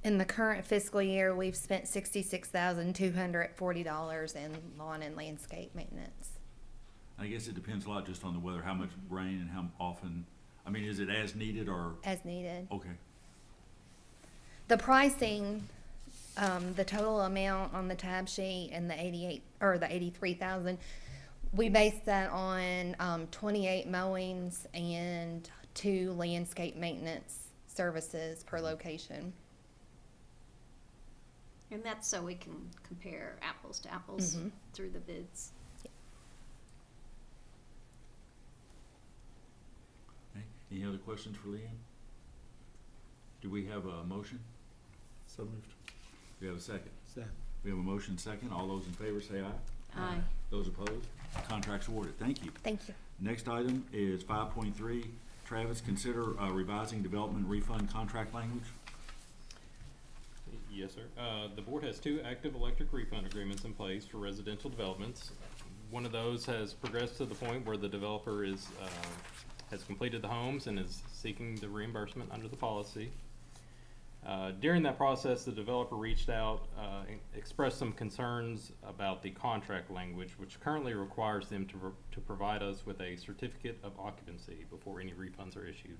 In the current fiscal year, we've spent $66,240 in lawn and landscape maintenance. I guess it depends a lot just on the weather, how much rain and how often. I mean, is it as needed or? As needed. Okay. The pricing The total amount on the tab sheet and the 88, or the 83,000, we based that on 28 mowings and 2 landscape maintenance services per location. And that's so we can compare apples to apples Mhm. through the bids. Okay. Any other questions for Leanne? Do we have a motion? So moved. Do we have a second? Second. We have a motion second. All those in favor say aye. Aye. Those opposed? Contract's awarded. Thank you. Thank you. Next item is 5.3. Travis, consider revising development refund contract language. Yes, sir. The board has 2 active electric refund agreements in place for residential developments. One of those has progressed to the point where the developer has completed the homes and is seeking the reimbursement under the policy. During that process, the developer reached out, and expressed some concerns about the contract language, which currently requires them to provide us with a certificate of occupancy before any refunds are issued.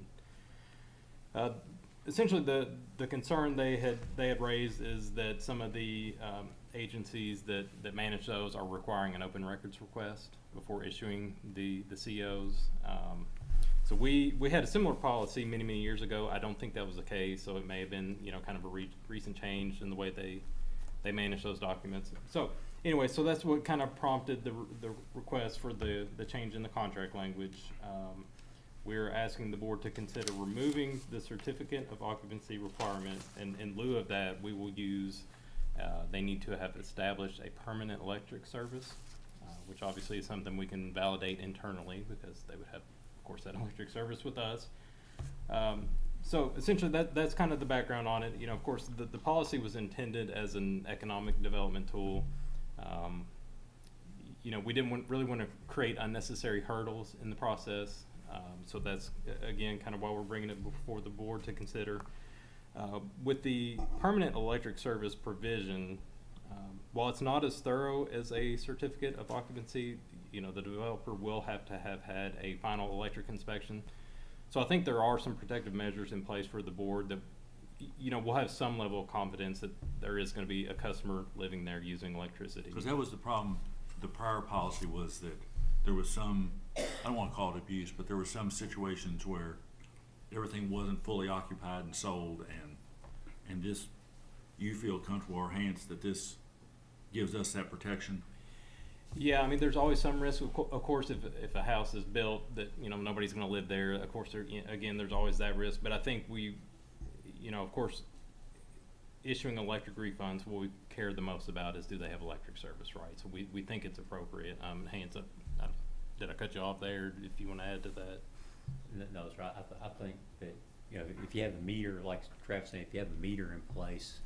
Essentially, the concern they had raised is that some of the agencies that manage those are requiring an open records request before issuing the COs. So we had a similar policy many years ago. I don't think that was the case, so it may have been, you know, kind of a recent change in the way they manage those documents. So anyway, so that's what kind of prompted the request for the change in the contract language. We're asking the board to consider removing the certificate of occupancy requirement, and in lieu of that, we will use, they need to have established a permanent electric service, which obviously is something we can validate internally because they would have, of course, that electric service with us. So essentially that's kind of the background on it. You know, of course, the policy was intended as an economic development tool. You know, we didn't really want to create unnecessary hurdles in the process. So that's, again, kind of why we're bringing it before the board to consider. With the permanent electric service provision, while it's not as thorough as a certificate of occupancy, you know, the developer will have to have had a final electric inspection. So I think there are some protective measures in place for the board that, you know, we'll have some level of confidence that there is going to be a customer living there using electricity. Because that was the problem. The prior policy was that there was some, I don't want to call it abuse, but there were some situations where everything wasn't fully occupied and sold, and this, you feel comfortable, or Hans, that this gives us that protection? Yeah, I mean, there's always some risk. Of course, if a house is built that, you know, nobody's going to live there, of course, again, there's always that risk. But I think we, you know, of course, issuing electric refunds, what we care the most about is, do they have electric service, right? So we think it's appropriate. Hans, did I cut you off there? If you want to add to that. No, that's right. I think that, you know, if you have a meter, like Travis said, if you have a meter in place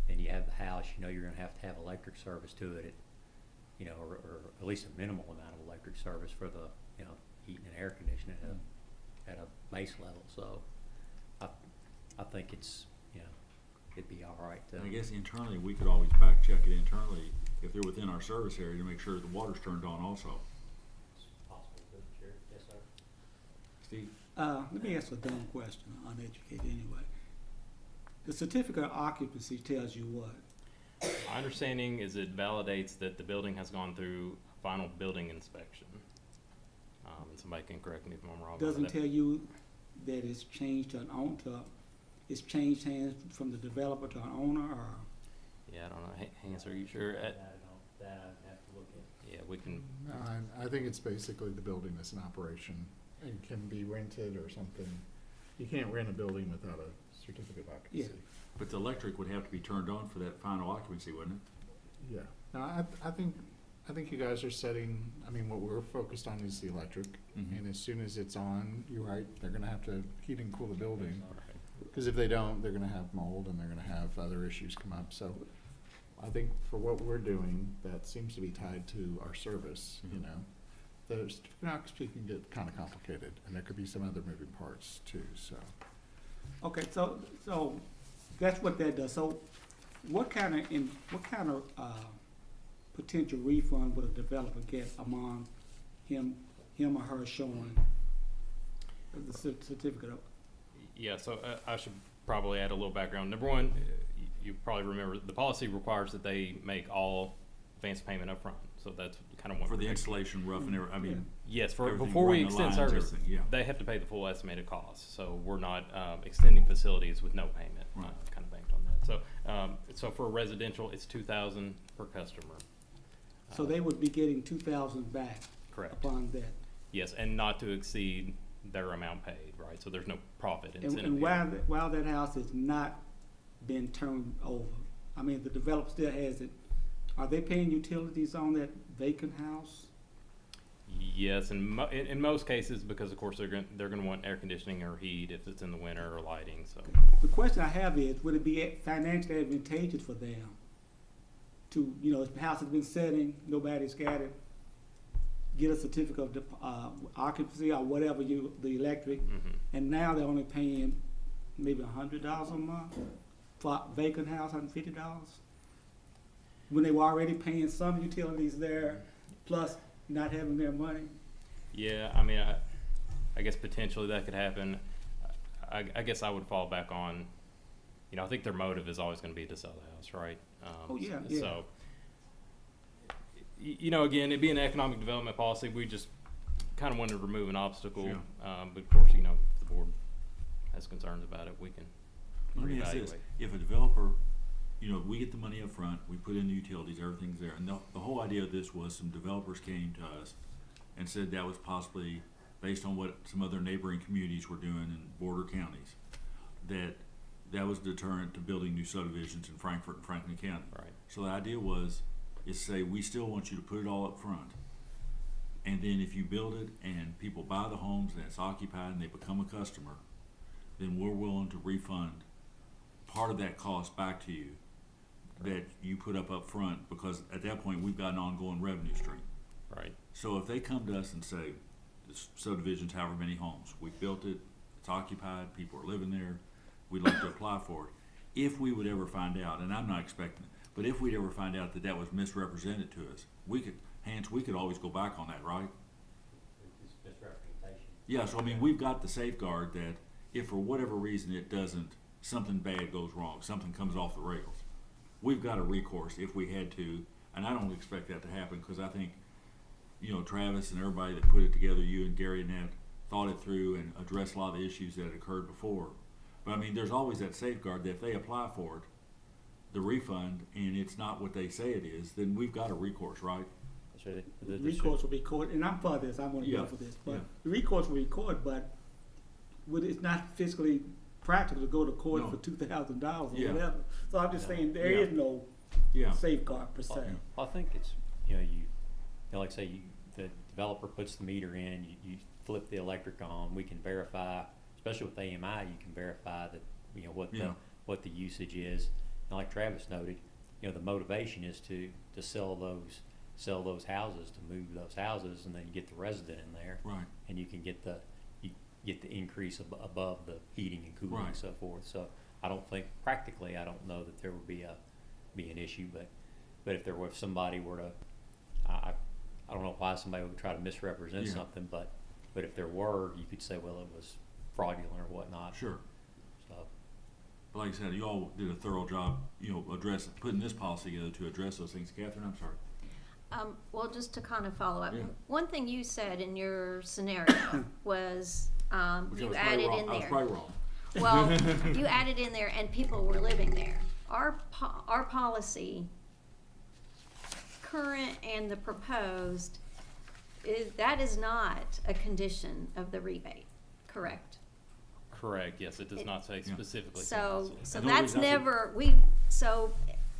and you have the house, you know you're going to have electric service to it, you know, or at least a minimal amount of electric service for the, you know, heating and air conditioning at a base level. So I think it's, you know, it'd be all right. I guess internally, we could always back check it internally if they're within our service area to make sure the water's turned on also. Yes, sir. Steve? Let me ask a dumb question, uneducated anyway. The certificate of occupancy tells you what? My understanding is it validates that the building has gone through final building inspection. And somebody can correct me if I'm wrong. Doesn't tell you that it's changed to an owner, it's changed hands from the developer to an owner, or? Yeah, I don't know. Hans, are you sure? That I'd have to look at. Yeah, we can. No, I think it's basically the building is in operation and can be rented or something. You can't rent a building without a certificate of occupancy. Yeah. But the electric would have to be turned on for that final occupancy, wouldn't it? Yeah. No, I think you guys are setting, I mean, what we're focused on is the electric. Mhm. And as soon as it's on, you're right, they're gonna have to heat and cool the building. Because if they don't, they're gonna have mold and they're gonna have other issues come up. So I think for what we're doing, that seems to be tied to our service, you know. The certificate of occupancy can get kind of complicated, and there could be some other moving parts too, so. Okay, so that's what that does. So what kind of potential refund would a developer get among him or her showing the certificate of? Yeah, so I should probably add a little background. Number one, you probably remember, the policy requires that they make all advance payment up front. So that's kind of what. For the installation, rough and everything, I mean. Yes, everything, before we running the extend lines, service, everything, yeah. they have to pay the full estimated cost. So we're not extending facilities with no payment, Right. kind of banked on that. So for residential, it's $2,000 per customer. So they would be getting 2,000 back. Correct. Upon that. Yes, and not to exceed their amount paid, right? So there's no profit incentive. And here. while that house has not been turned over, I mean, the developer still has it, are they paying utilities on that vacant house? Yes, in most cases, because of course they're going to want air conditioning or heat if it's in the winter, or lighting. So The question I have is, would it be financially advantageous for them to, you know, if the house has been sitting, nobody's got it, get a certificate of occupancy or whatever, the electric, and now they're only paying maybe $100 a month for a vacant house, $150, when they were already paying some utilities there, plus not having their money. yeah, I mean, I guess potentially that could happen. I guess I would fall back on, you know, I think their motive is always going to be to sell the house, right? Oh, yeah, yeah. So, you know, again, it'd be an economic development policy. We just kind of wanted to remove an obstacle. Sure. But of course, you know, if the board has concerns about it, we can Let me ask this, reevaluate. if a developer, you know, we get the money up front, we put in the utilities, everything's there, and the whole idea of this was some developers came to us and said that was possibly based on what some other neighboring communities were doing in border counties, that was deterrent to building new subdivisions in Frankfort and Franklin County. Right. So the idea is to say, we still want you to put it all up front, and then if you build it and people buy the homes and it's occupied and they become a customer, then we're willing to refund part of that cost back to you that you put up front, because at that point we've got an ongoing revenue stream. Right. So if they come to us and say, this subdivision's however many homes, we built it, it's occupied, people are living there, we'd like to apply for it. If we would ever find out, and I'm not expecting it, but if we'd ever find out that that was misrepresented to us, we could always go back on that, right? It's misrepresentation. Yeah, so I mean, we've got the safeguard that if for whatever reason it doesn't, something bad goes wrong, something comes off the rails, we've got a recourse if we had to, and I don't expect that to happen, because I think, you know, Travis and everybody that put it together, you and Gary and Nat, thought it through and addressed a lot of the issues that had occurred before. But I mean, there's always that safeguard that if they apply for it, the refund, and it's not what they say it is, then we've got a recourse, right? The recourse will be court, and I'm for this, I'm gonna go for this, but the recourse will be court, but it's not fiscally practical to go to court No. for $2,000 or Yeah. whatever. So I'm just saying, there Yeah. is no Yeah. safeguard per se. I think it's, like say the developer puts the meter in, you flip the electric on, we can verify, especially with AMI, you can verify that, Yeah. what the usage is. And like Travis noted, the motivation is to sell those houses, to move those houses, and then you get the resident in there. Right. And you can get the increase above the heating and cooling Right. and so forth. So I don't think, practically, I don't know that there would be an issue, but if somebody were to, I don't know why somebody would try to misrepresent Yeah. something, but if there were, you could say, well, it was fraudulent or whatnot. Sure. So, But like I said, you all did a thorough job, putting this policy together to address those things. Catherine, I'm sorry. Well, just to kind of follow up, Yeah. one thing you said in your scenario was, Which I you was added probably wrong. in I was there. probably wrong. Well, you added in there and people were living there. Our policy, current and the proposed, that is not a condition of the rebate, correct? Correct, yes, it does not say specifically. So And the that's only reason never, so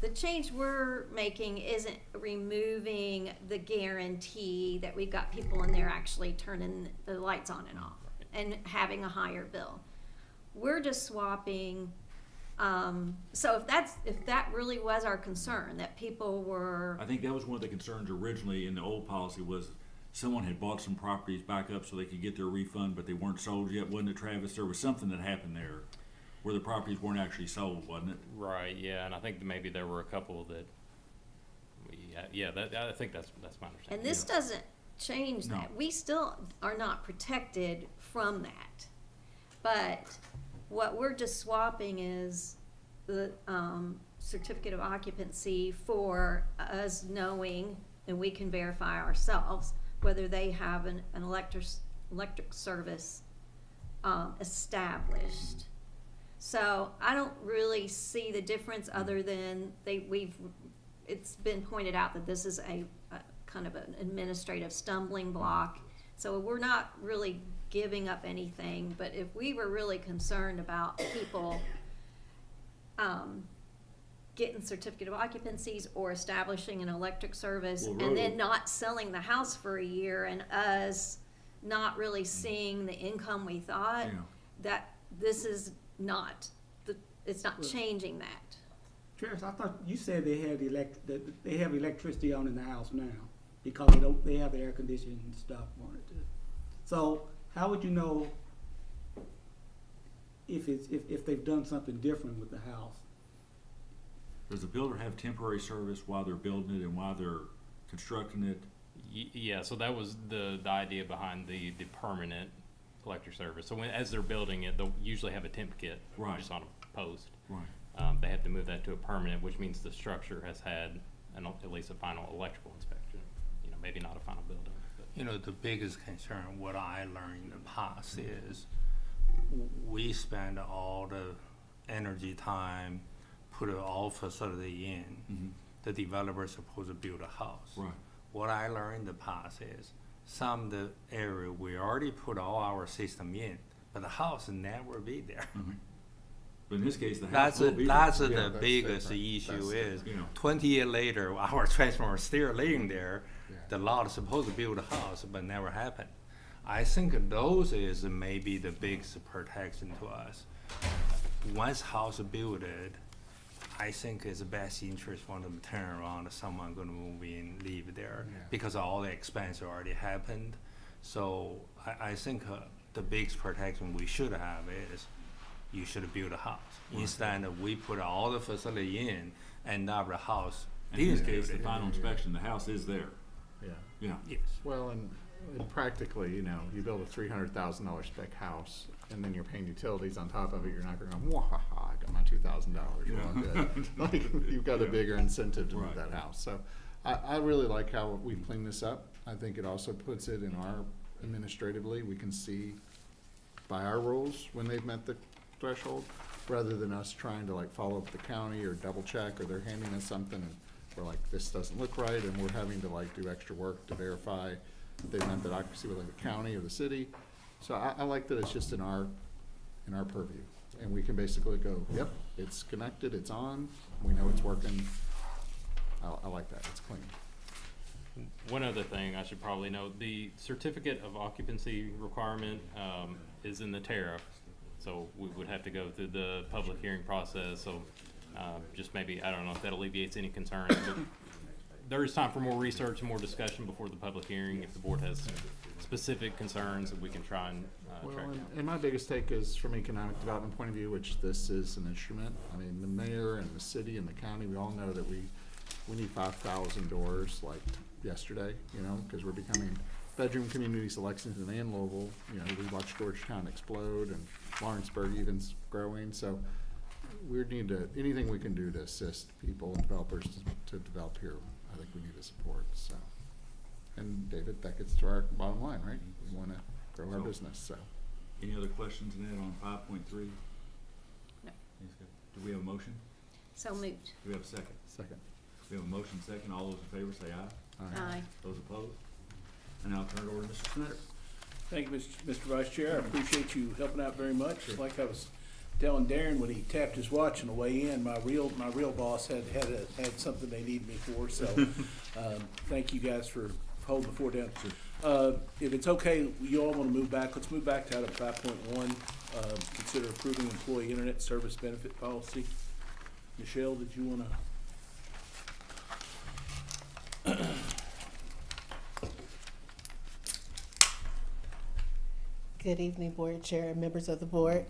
the change we're making isn't removing the guarantee that we've got people in there actually turning the lights on and off and having a higher bill. We're just swapping, so if that really was our concern, that people were, I think that was one of the concerns originally in the old policy, was someone had bought some properties back up so they could get their refund, but they weren't sold yet, wasn't it, Travis? There was something that happened there where the properties weren't actually sold, wasn't it? Right, yeah, and I think that maybe there were a couple that, I think that's my understanding. and this doesn't change No. that. We still are not protected from that. But what we're just swapping is the certificate of occupancy for us knowing, and we can verify ourselves, whether they have an electric service established. So I don't really see the difference other than it's been pointed out that this is a kind of an administrative stumbling block. So we're not really giving up anything, but if we were really concerned about people getting certificate of occupancies or establishing an electric service and then not selling the house for a year and us not really seeing the income we thought, that this is not, it's not changing that. Travis, I thought you said they had they have electricity on in the house now because they have air conditioning and stuff on it. So how would you know if they've done something different with the house? Does the builder have temporary service while they're building it and while they're constructing it? Yeah, so that was the idea behind the permanent electric service. So as they're building it, they'll usually have a temp kit just on a post. Right. They have to move that to a permanent, which means the structure has had at least a final electrical inspection. You know, maybe not a final building. But. You know, the biggest concern, what I learned in the past is we spend all the energy, time, put all facility in. The developer is supposed to build a house. Right. What I learned in the past is some of the area we already put all our system in, but the house will never be there. But in this case, the house will be there. That's the biggest issue is 20 years later, our transformer is still laying there. The lot is supposed to build a house, but never happened. I think those is maybe the biggest protection to us. Once house built, I think it's the best interest for them to turn around. Someone going to move in, live there, because all the expense already happened. So I think the biggest protection we should have is you should build a house. Instead of we put all the facility in and now the house. In this case, the final inspection, the house is there. Yeah. Yes. Well, and practically, you know, you build a $300,000 spec house, and then you're paying utilities on top of it. You're not going to go, "Wah, ha, ha, I got my $2,000. Well, good." Like, you've got a bigger incentive to move that house. So, I really like how we've cleaned this up. I think it also puts it in our administratively. We can see by our rules when they've met the threshold, rather than us trying to like follow up the county or double check, or they're handing us something and we're like, this doesn't look right, and we're having to like do extra work to verify they met that occupancy with like the county or the city. So I like that it's just in our purview, and we can basically go, yep, it's connected, it's on, we know it's working. I like that, it's clean. One other thing I should probably note, the certificate of occupancy requirement is in the tariff. So we would have to go through the public hearing process. So just maybe, I don't know if that alleviates any concerns, but there is time for more research and more discussion before the public hearing. If the board has specific concerns, that we can try and track down. And my biggest take is from economic development point of view, which this is an instrument. I mean, the mayor and the city and the county, we all know that we need 5,000 doors like yesterday, you know, because we're becoming bedroom communities, Lexington and Louisville. You know, we watched Georgetown explode and Lawrenceburg even's growing. So we need to, anything we can do to assist people and developers to develop here, I think we need to support. So, and David, that gets to our bottom line, right? We want to grow our business. So, any other questions, Ned, on 5.3? No. Do we have a motion? So moved. Do we have a second? Second. We have a motion second. All those in favor say aye. Aye. Those opposed? And I'll turn it over to Mr. Snyder. Thank you, Mr. Vice Chair. I appreciate you helping out very much. Like I was telling Darren when he tapped his watch on the way in, my real boss had something they needed me for. So thank you guys for holding the fort down. If it's okay, you all want to move back. Let's move back to item 5.1. Consider approving employee internet service benefit policy. Michelle, did you want to? Good evening, Board Chair and members of the Board.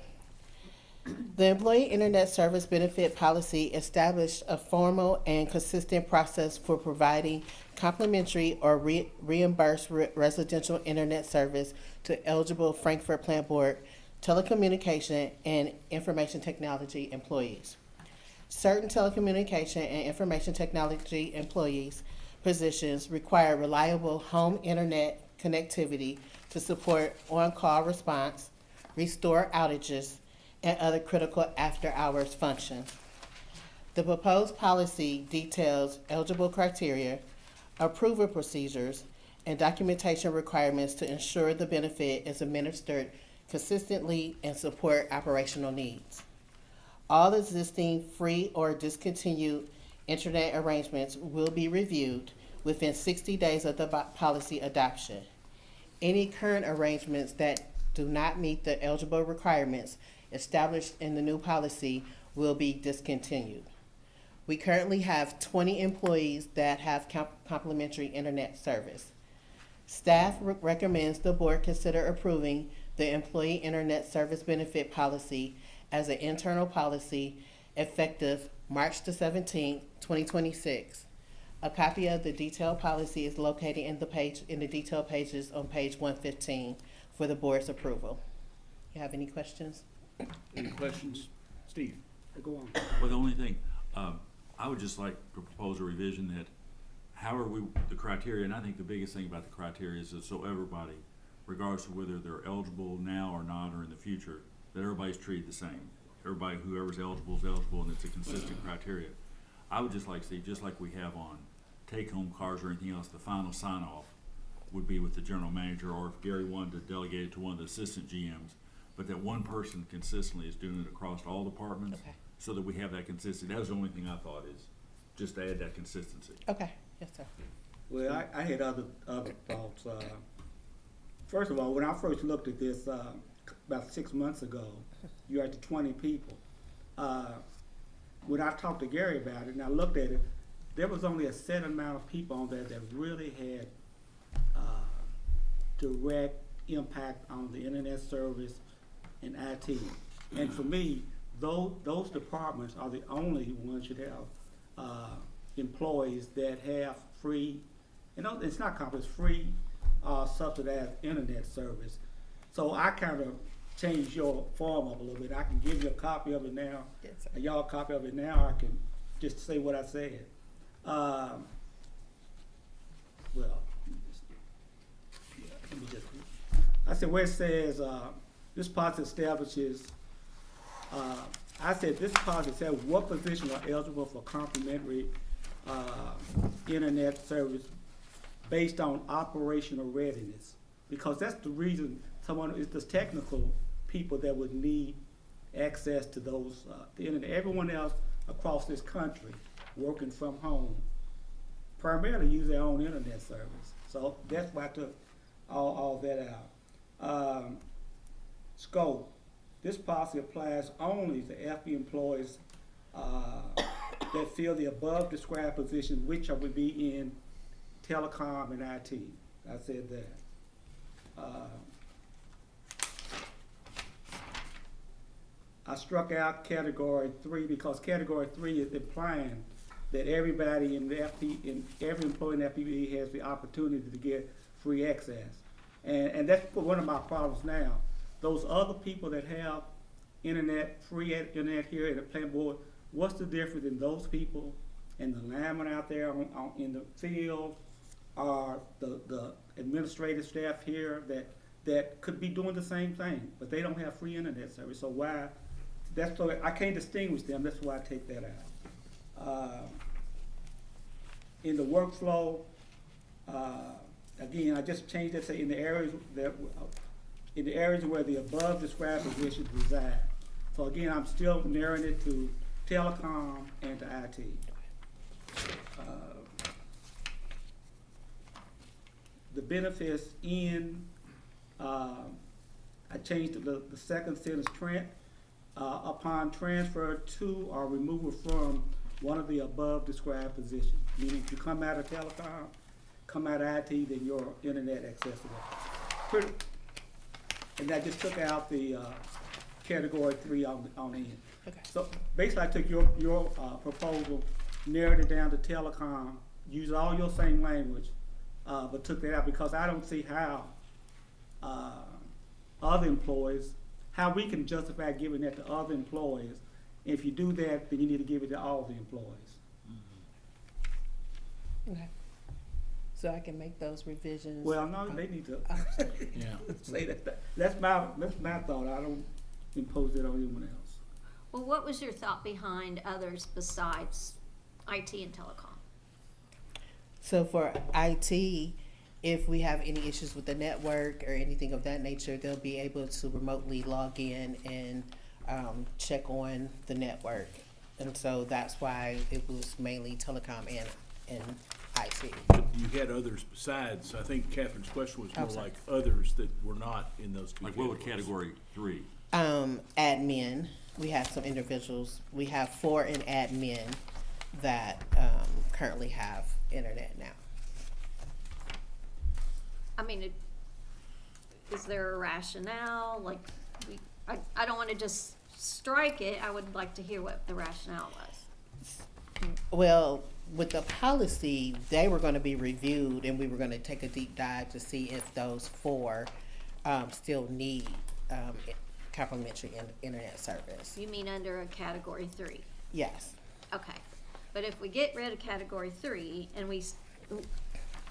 The Employee Internet Service Benefit Policy established a formal and consistent process for providing complimentary or reimbursed residential internet service to eligible Frankfurt Plant Board telecommunication and information technology employees. Certain telecommunication and information technology employees positions require reliable home internet connectivity to support on-call response, restore outages, and other critical after-hours functions. The proposed policy details eligible criteria, approval procedures, and documentation requirements to ensure the benefit is administered consistently and support operational needs. All existing free or discontinued internet arrangements will be reviewed within 60 days of the policy adoption. Any current arrangements that do not meet the eligible requirements established in the new policy will be discontinued. We currently have 20 employees that have complimentary internet service. Staff recommends the board consider approving the employee internet service benefit policy as an internal policy effective March the 17th, 2026. A copy of the detailed policy is located in the detailed pages on page 115 for the board's approval. You have any questions? Any questions? Steve, go on. Well, the only thing, I would just like to propose a revision that however the criteria, and I think the biggest thing about the criteria is that so everybody, regardless of whether they're eligible now or not or in the future, that everybody's treated the same. Everybody, whoever's eligible is eligible, and it's a consistent criteria. I would just like to see, just like we have on take-home cars or anything else, the final sign-off would be with the general manager, or if Gary wanted to delegate it to one of the assistant GMs, but that one person consistently is doing it across all departments, Okay. so that we have that consistency. That was the only thing I thought is just to add that consistency. Okay, yes, sir. Well, I had other thoughts. First of all, when I first looked at this about 6 months ago, you had the 20 people. When I talked to Gary about it and I looked at it, there was only a set amount of people on there that really had direct impact on the internet service and IT. And for me, those departments are the only ones that have employees that have free, it's not complex, free subsidized internet service. So I kind of changed your form up a little bit. I can give you a copy of it now. Yes, sir. Y'all a copy of it now. I can just say what I said. Well, let me just, I said where it says this policy establishes, I said this policy says what positions are eligible for complimentary internet service based on operational readiness, because that's the reason someone is the technical people that would need access to those the internet. Everyone else across this country working from home primarily use their own internet service. So that's why I took all that out. Scope. This policy applies only to FB employees that fill the above described positions, which would be in telecom and IT. I said that. I struck out category 3 because category 3 is implying that everybody in the every employee in the FPB has the opportunity to get free access. And that's one of my problems now. Those other people that have free internet here at the plant board, what's the difference in those people and the linemen out there in the field, or the administrative staff here that could be doing the same thing, but they don't have free internet service. So why? So I can't distinguish them. That's why I take that out. In the workflow, again, I just changed it to in the areas where the above described positions reside. So again, I'm still narrowing it to telecom and to IT. The benefits in, I changed the second sentence, upon transfer to or removal from one of the above described positions. Meaning if you come out of telecom, come out of IT, then you're internet accessible. And I just took out the category 3 on in. Okay. So basically I took your proposal, narrowed it down to telecom, used all your same language, but took that out because I don't see how other employees, how we can justify giving that to other employees If you do that, then you need to give it to all the employees. Okay. So I can make those revisions. Well, no, they need to Yeah. say that. That's my thought. I don't impose it on anyone else. Well, what was your thought behind others besides IT and telecom? So for IT, if we have any issues with the network or anything of that nature, they'll be able to remotely log in and check on the network. And so that's why it was mainly telecom and IT. But you had others besides, I think Catherine's question was more I'm sorry. like others that were not in those two Like what would categories. category 3? Admin, we have some individuals, we have 4 in admin that currently have internet now. I mean, is there a rationale? Like, I don't want to just strike it. I would like to hear what the rationale was. Well, with the policy, they were going to be reviewed, and we were going to take a deep dive to see if those 4 still need complimentary internet service. You mean under a category 3? Yes. Okay. But if we get rid of category 3 and we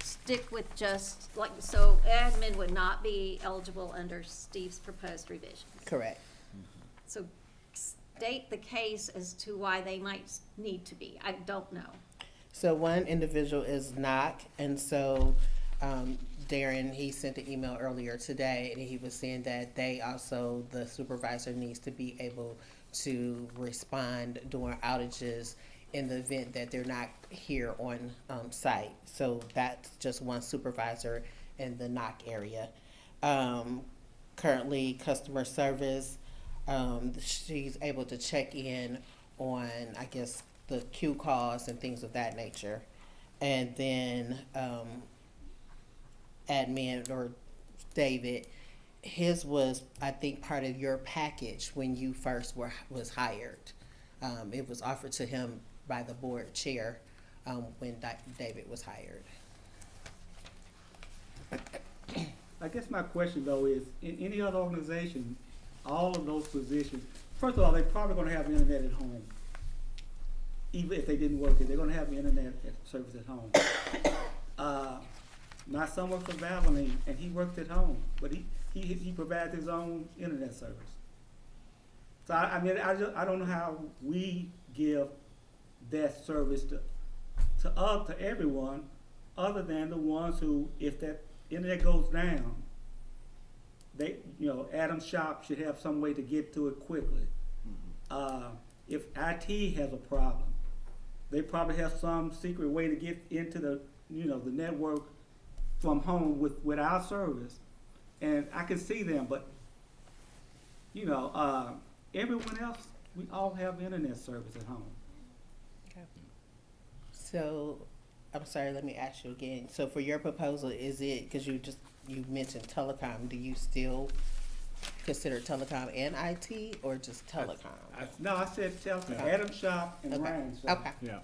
stick with just, like, so admin would not be eligible under Steve's proposed revisions. Correct. So state the case as to why they might need to be. I don't know. So one individual is NOC, and so Darren, he sent an email earlier today, and he was saying that they also, the supervisor needs to be able to respond during outages in the event that they're not here on site. So that's just one supervisor in the NOC area. Currently, customer service, she's able to check in on, I guess, the queue calls and things of that nature. And then admin, or David, his was, I think, part of your package when you first was hired. It was offered to him by the board chair when David was hired. I guess my question though is, in any other organization, all of those positions, first of all, they're probably gonna have internet at home. Even if they didn't work it, they're gonna have internet service at home. My son worked for Valvoline, and he worked at home, but he provides his own internet service. So I mean, I don't know how we give that service to everyone, other than the ones who, if that internet goes down, they, Adam's shop should have some way to get to it quickly. If IT has a problem, they probably have some secret way to get into the network from home with our service. And I can see them, but everyone else, we all have internet service at home. So, I'm sorry, let me ask you again. So for your proposal, is it, because you mentioned telecom, do you still consider telecom and IT, or just telecom? No, I said telecom, Okay. Adam's shop and Okay. Ryan's shop. Okay. Yeah.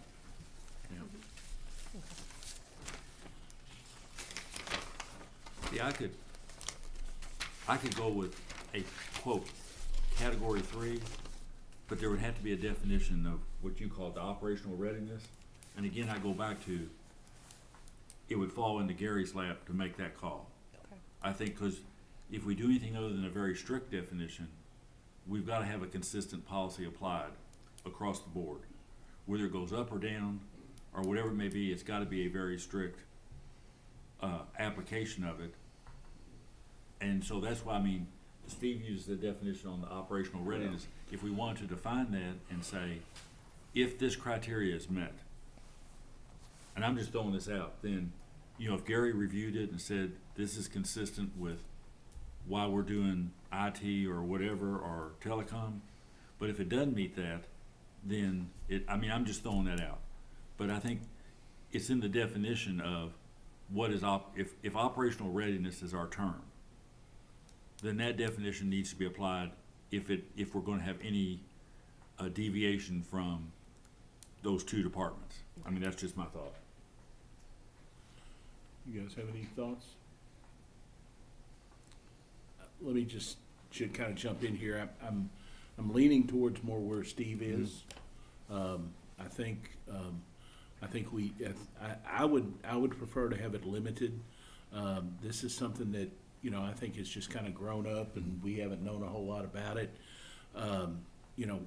Yeah, I could go with a quote, category 3, but there would have to be a definition of what you call the operational readiness. And again, I go back to, it would fall into Gary's lap to make that call. Okay. I think, because if we do anything other than a very strict definition, we've got to have a consistent policy applied across the board. Whether it goes up or down, or whatever it may be, it's got to be a very strict application of it. And so that's why, Steve used the definition on the operational readiness. If we want to define that and say, if this criteria is met, and I'm just throwing this out, then, if Gary reviewed it and said, this is consistent with why we're doing IT or whatever, or telecom, but if it doesn't meet that, then I'm just throwing that out. But I think it's in the definition of what is if operational readiness is our term, then that definition needs to be applied if we're going to have any deviation from those two departments. That's just my thought. You guys have any thoughts? Let me just should kind of jump in here. I'm I'm leaning towards more where Steve is. I think I would prefer to have it limited. This is something that, you know, I think it's just kind of grown up and we haven't known a whole lot about it. You know,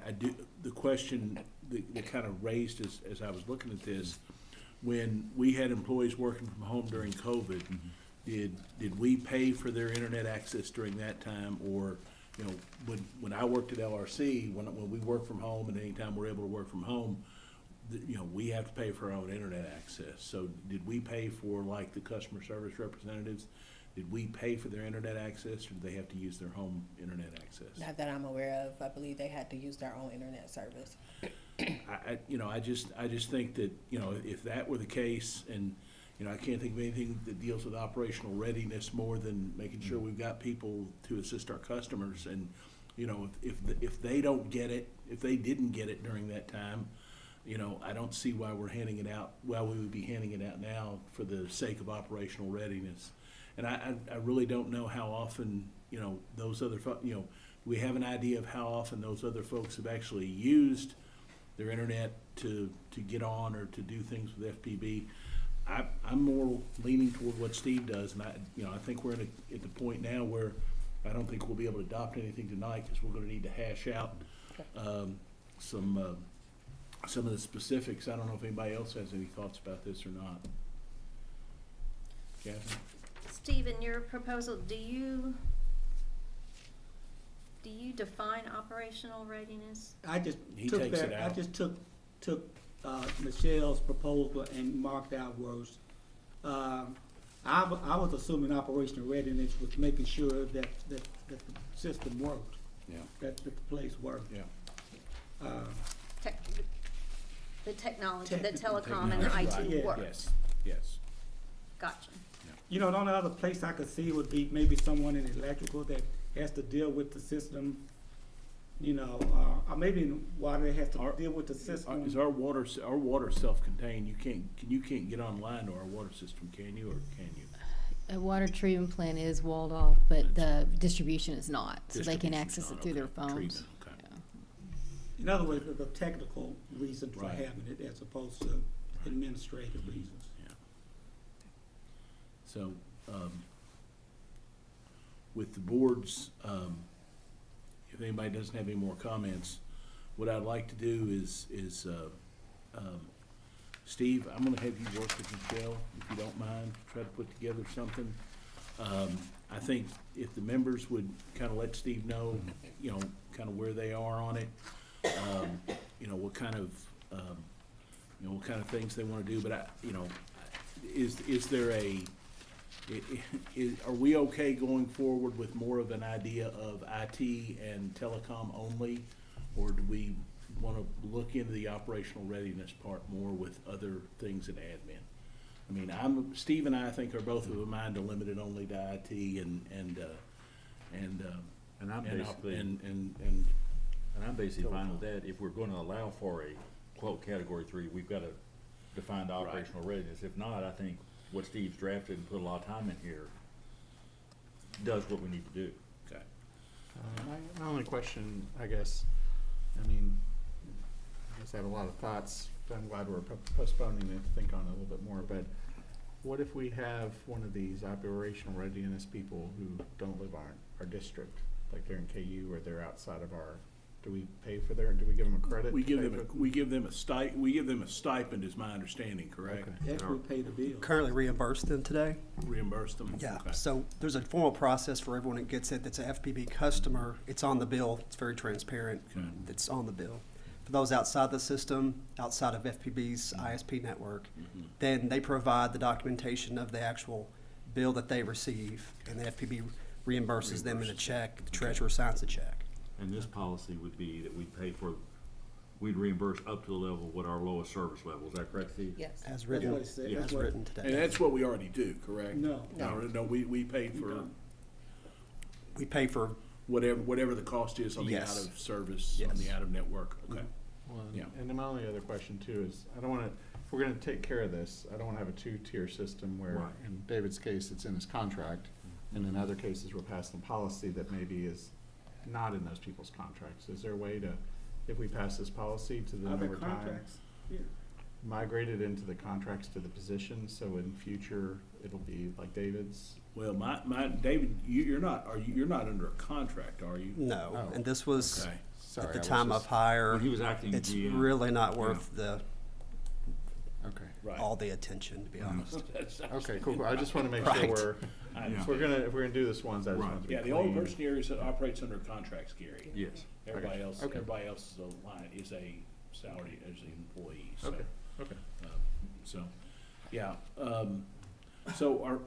I do, the question that kind of raised as I was looking at this, when we had employees working from home during COVID, did we pay for their internet access during that time? Or, you know, when I worked at LRC, when we work from home and anytime we're able to work from home, you know, we have to pay for our own internet access. So did we pay for, like, the customer service representatives? Did we pay for their internet access, or did they have to use their home internet access? Not that I'm aware of. I believe they had to use their own internet service. I just think that, you know, if that were the case, and, you know, I can't think of anything that deals with operational readiness more than making sure we've got people to assist our customers. And, you know, if they don't get it, if they didn't get it during that time, you know, I don't see why we're handing it out, why we would be handing it out now for the sake of operational readiness. And I really don't know how often, you know, those other, you know, we have an idea of how often those other folks have actually used their internet to get on or to do things with FPB. I'm more leaning toward what Steve does, and I think we're at the point now where I don't think we'll be able to adopt anything tonight, because we're going to need to hash out some of the specifics. I don't know if anybody else has any thoughts about this or not. Catherine? Steve, in your proposal, do you define operational readiness? I just He took takes that, it I out. just took Michelle's proposal and marked out words. I was assuming operational readiness was making sure that the system worked. Yeah. That the place worked. Yeah. The technology, the Technical telecom and the Technology, IT right. work. Yes, yes. Gotcha. You know, the only other place I could see would be maybe someone in electrical that has to deal with the system, you know, or maybe in water that has to deal with the system. Is our water self-contained? You can't get online to our water system, can you, or can you? A water treatment plant is walled off, but the distribution is not, so they can Distribution's access it not, through their okay. phones. Treatment, okay. Yeah. In other words, the technical reason for Right. having it as opposed to administrative reasons. So, with the boards, if anybody doesn't have any more comments, what I'd like to do is Steve, I'm gonna have you work with Michelle, if you don't mind, try to put together something. I think if the members would kinda let Steve know, you know, kinda where they are on it, you know, what kind of things they wanna do, but is there are we okay going forward with more of an idea of IT and telecom only? Or do we want to look into the operational readiness part more with other things in admin? I mean, Steve and I think are both of a mind to limit it only to IT and I'm basically fine with that. If we're gonna allow for a quote category 3, we've gotta define the operational readiness. If not, I think what Steve's drafted and put a lot of time in here does what we need to do. Okay. My only question, I guess, I mean, I guess I have a lot of thoughts, but I'm glad we're postponing it to think on it a little bit more, but what if we have one of these operational readiness people who don't live our district, like they're in KU or they're outside of our, do we pay for their, do we give them a credit? We give them a stipend is my understanding, correct? Okay. Actually pay the bill. Currently reimburse them today. Reimburse them? Yeah, Okay. so there's a formal process for everyone that gets it, that's an FPB customer. It's on the bill, it's very transparent, Okay. it's on the bill. For those outside the system, outside of FPB's ISP network, then they provide the documentation of the actual bill that they receive, and the FPB reimburses them in a check, the treasurer signs the check. And this policy would be that we'd reimburse up to the level what our lowest service level, is that correct, Steve? Yes. As That's written, what it said. That's as what- written today. And that's what we already do, correct? No. No, we pay for We pay for, whatever the cost is on the Yes. out of service, on the Yes. out of network, okay. Well, Yeah. and then my only other question too is, I don't wanna, if we're gonna take care of this, I don't wanna have a two-tier system where, Right. in David's case, it's in his contract, and in other cases, we're passing policy that maybe is not in those people's contracts? Is there a way to, if we pass this policy to the Are there over time, contracts? Yeah. migrate it into the contracts to the position, so in future, it'll be like David's? Well, David, you're not under a contract, are you? No, Oh, and this was Okay. Sorry, at the I was time just- of hire. When he was acting It's GM. really not worth Okay. Right. all the attention, to be honest. Okay, cool. I just want to make Right. sure if we're gonna do this once, I just want it to be Yeah, the only clean. person here is that operates under contracts, Gary. Yes. Everybody else, Okay. everybody else is a line, is a salary, as an employee, so. Okay, okay. So, yeah, so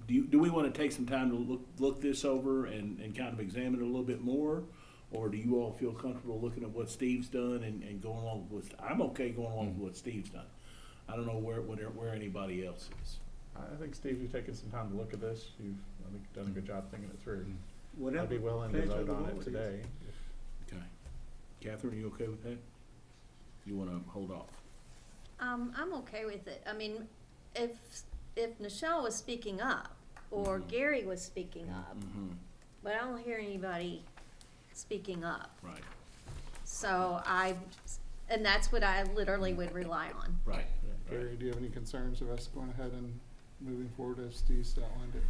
do we wanna take some time to look this over and kind of examine it a little bit more? Or do you all feel comfortable looking at what Steve's done and going along with, I'm okay going along with what Steve's done. I don't know where anybody else is. I think, Steve, you've taken some time to look at this. You've, I think, done a good job thinking it through. Whatever I'd be willing to pleasure of vote the on it board is. today. Okay. Catherine, are you okay with that? You wanna hold off? I'm okay with it. I mean, if Nichelle was speaking up, or Gary was speaking up, but I don't hear anybody speaking up. Right, So and that's what I literally would rely on. right. Gary, do you have any concerns of us going ahead and moving forward as Steve's outlined it?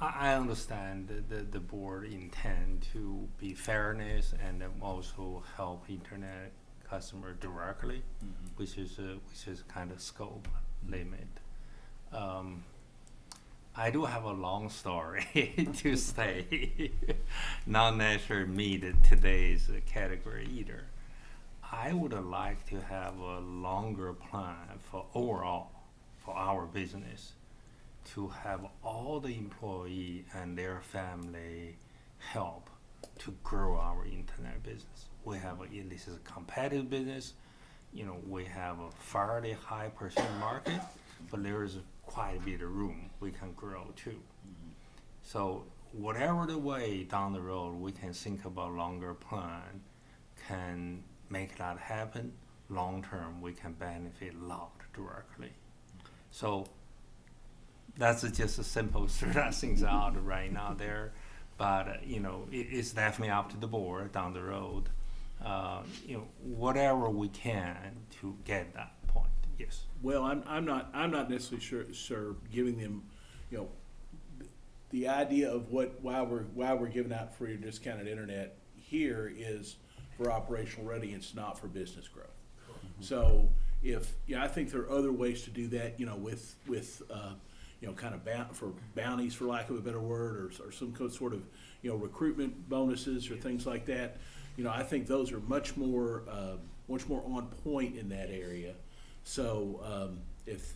I understand the board intend to be fairness and then also help internet customer directly, which is kind of scope limit. I do have a long story to say, not necessarily meet today's category either. I would like to have a longer plan for overall for our business, to have all the employee and their family help to grow our internet business. We have this is a competitive business. You know, we have a fairly high percent market, but there is quite a bit of room we can grow too. So whatever the way down the road we can think about longer plan, can make that happen. Long term, we can benefit a lot directly. So that's just a simple throw things out right now there, but you know, it's definitely up to the board down the road. You know, whatever we can to get that point. Yes. Well, I'm not necessarily sure giving them, you know, the idea of why we're giving out free or discounted internet here is for operational readiness, not for business growth. So I think there are other ways to do that, you know, with you know, kind of for bounties, for lack of a better word, or some sort of, you know, recruitment bonuses or things like that. You know, I think those are much more on point in that area. So if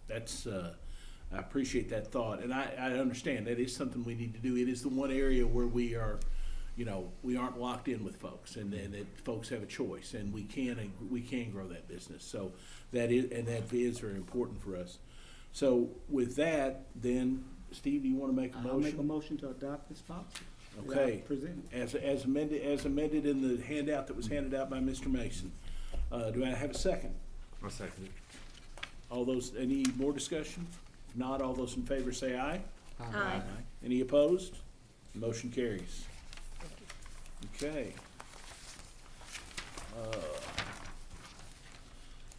that's, I appreciate that thought, and I understand that is something we need to do. It is the one area where we are, you know, we aren't locked in with folks, and that folks have a choice, and we can grow that business. So that is very important for us. So with that, then, Steve, do you want to make a motion? I'll make a motion to adopt this policy. Okay. Presented. As amended in the handout that was handed out by Mr. Mason. Do I have a second? I'll second it. All those, any more discussion? If not, all those in favor say aye. Aye. Any opposed? Motion carries. Okay.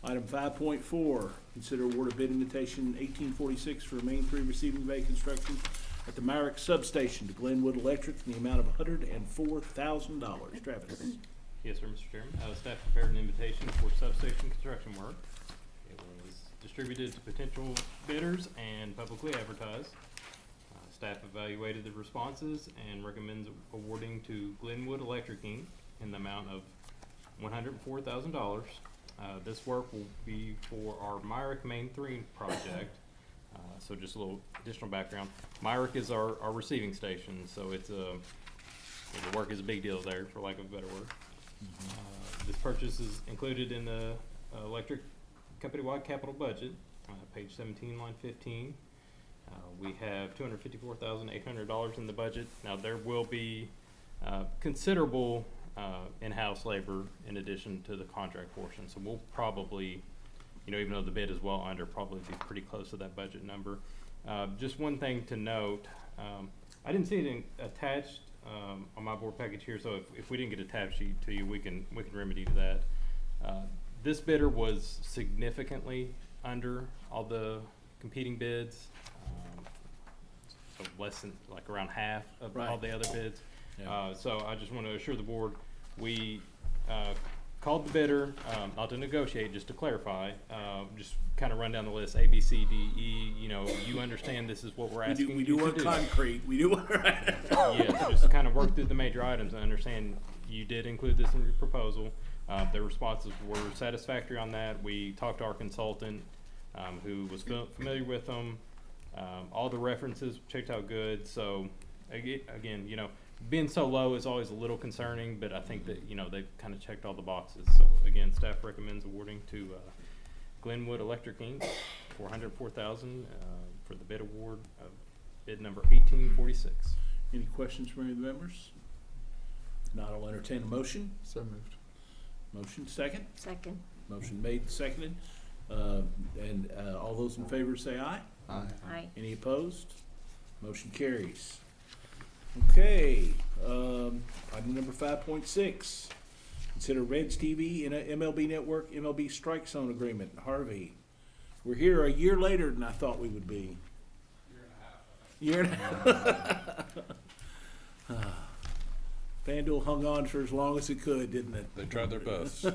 Item 5.4, consider award of bid invitation 1846 for Main 3 receiving bay construction at the Myrick substation to Glenwood Electric in the amount of $104,000. Travis. Yes, sir, Mr. Chairman. Staff prepared an invitation for substation construction work. It was distributed to potential bidders and publicly advertised. Staff evaluated the responses and recommends awarding to Glenwood Electric Inc. in the amount of $104,000. This work will be for our Myrick Main 3 project. So just a little additional background. Myrick is our receiving station, so it's the work is a big deal there, for lack of a better word. This purchase is included in the electric company-wide capital budget, page 17, line 15. We have $254,800 in the budget. Now there will be considerable in-house labor in addition to the contract portion. So we'll probably, you know, even though the bid is well under, probably be pretty close to that budget number. Just one thing to note, I didn't see it attached on my board package here, so if we didn't get a tab sheet to you, we can remedy to that. This bidder was significantly under all the competing bids, so less than, like, around half of all the other bids. Yeah. So I just want to assure the board, we called the bidder, not to negotiate, just to clarify, just kind of run down the list, A, B, C, D, E, you know, you understand this is what we're asking We you do to work do. concrete, we do work. Yes, just to kind of work through the major items and understand you did include this in your proposal. The responses were satisfactory on that. We talked to our consultant, who was familiar with them. All the references checked out good. So again, you know, being so low is always a little concerning, but I think that, you know, they've kind of checked all the boxes. So again, staff recommends awarding to Glenwood Electric Inc. for $104,000 for the bid award of bid number 1846. Any questions from any of the members? If not, I'll entertain a motion. So moved. Motion second. Second. Motion made and seconded. And all those in favor say aye. Aye. Aye. Any opposed? Motion carries. Okay, item number 5.6. Consider Reds TV and a MLB Network MLB Strike Zone Agreement. Harvey, we're here a year later than I thought we would be. Year and a half. FanDuel hung on for as long as it could, didn't it? They tried their best.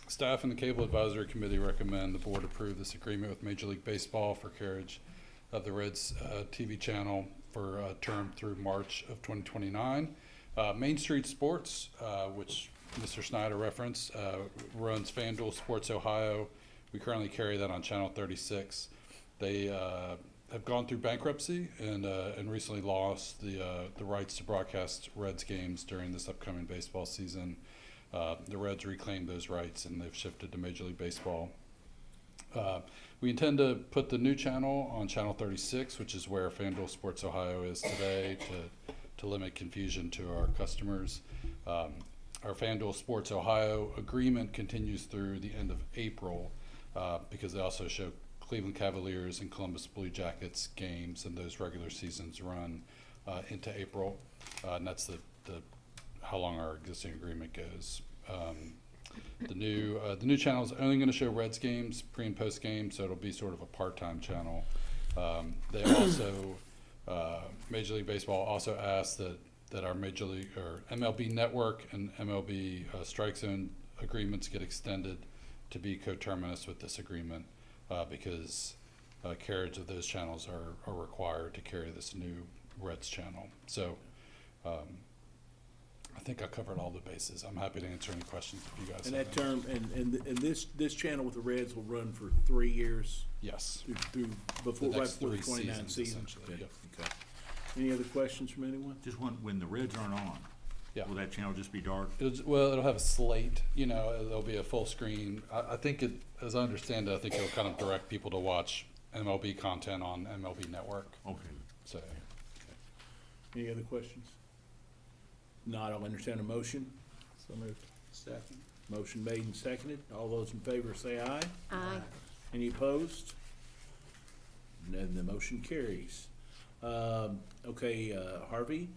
Staff and the Cable Advisory Committee recommend the board approve this agreement with Major League Baseball for carriage of the Reds TV channel for a term through March of 2029. Main Street Sports, which Mr. Snyder referenced, runs FanDuel Sports Ohio. We currently carry that on Channel 36. They have gone through bankruptcy and recently lost the rights to broadcast Reds games during this upcoming baseball season. The Reds reclaimed those rights and they've shifted to Major League Baseball. We intend to put the new channel on Channel 36, which is where FanDuel Sports Ohio is today, to limit confusion to our customers. Our FanDuel Sports Ohio agreement continues through the end of April because they also show Cleveland Cavaliers and Columbus Blue Jackets games, and those regular seasons run into April, and that's the how long our existing agreement goes. The new channel is only going to show Reds games, pre and post game, so it'll be sort of a part-time channel. They also, Major League Baseball also asked that our Major League or MLB Network and MLB Strike Zone agreements get extended to be coterminous with this agreement because carriage of those channels are required to carry this new Reds channel. So I think I covered all the bases. I'm happy to answer any questions if you guys And have that any. term, and this channel with the Reds will run for 3 years? Yes. Through before, The right next before the 3 29 seasons, season? essentially, Okay. yep. Okay. Any other questions from anyone? Just when the Reds aren't on, Yeah. will that channel just be dark? It'll have a slate, you know, there'll be a full screen. I think as I understand it, I think it'll kind of direct people to watch MLB content on MLB Network. Okay. So, Any other questions? Not, I'll entertain a motion. So moved. Second. Motion made and seconded. All those in favor say aye. Aye. Any opposed? And the motion carries. Okay, Harvey,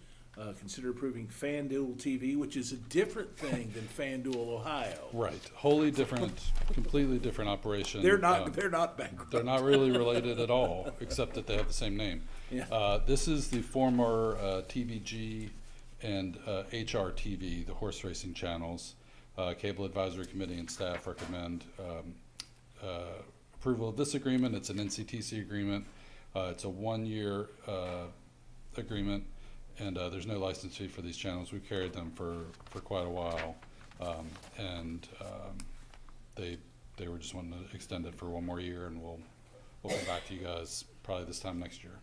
consider approving FanDuel TV, which is a different thing than FanDuel Ohio. right, wholly different, completely different operation. They're not bankrupt. They're not really related at all, except that they have the same name. Yeah. This is the former TVG and HRTV, the horse racing channels. Cable Advisory Committee and staff recommend approval of this agreement. It's an NCTC agreement. It's a 1-year agreement, and there's no license fee for these channels. We've carried them for quite a while, and they were just wanting to extend it for 1 more year, and we'll come back to you guys probably this time next year.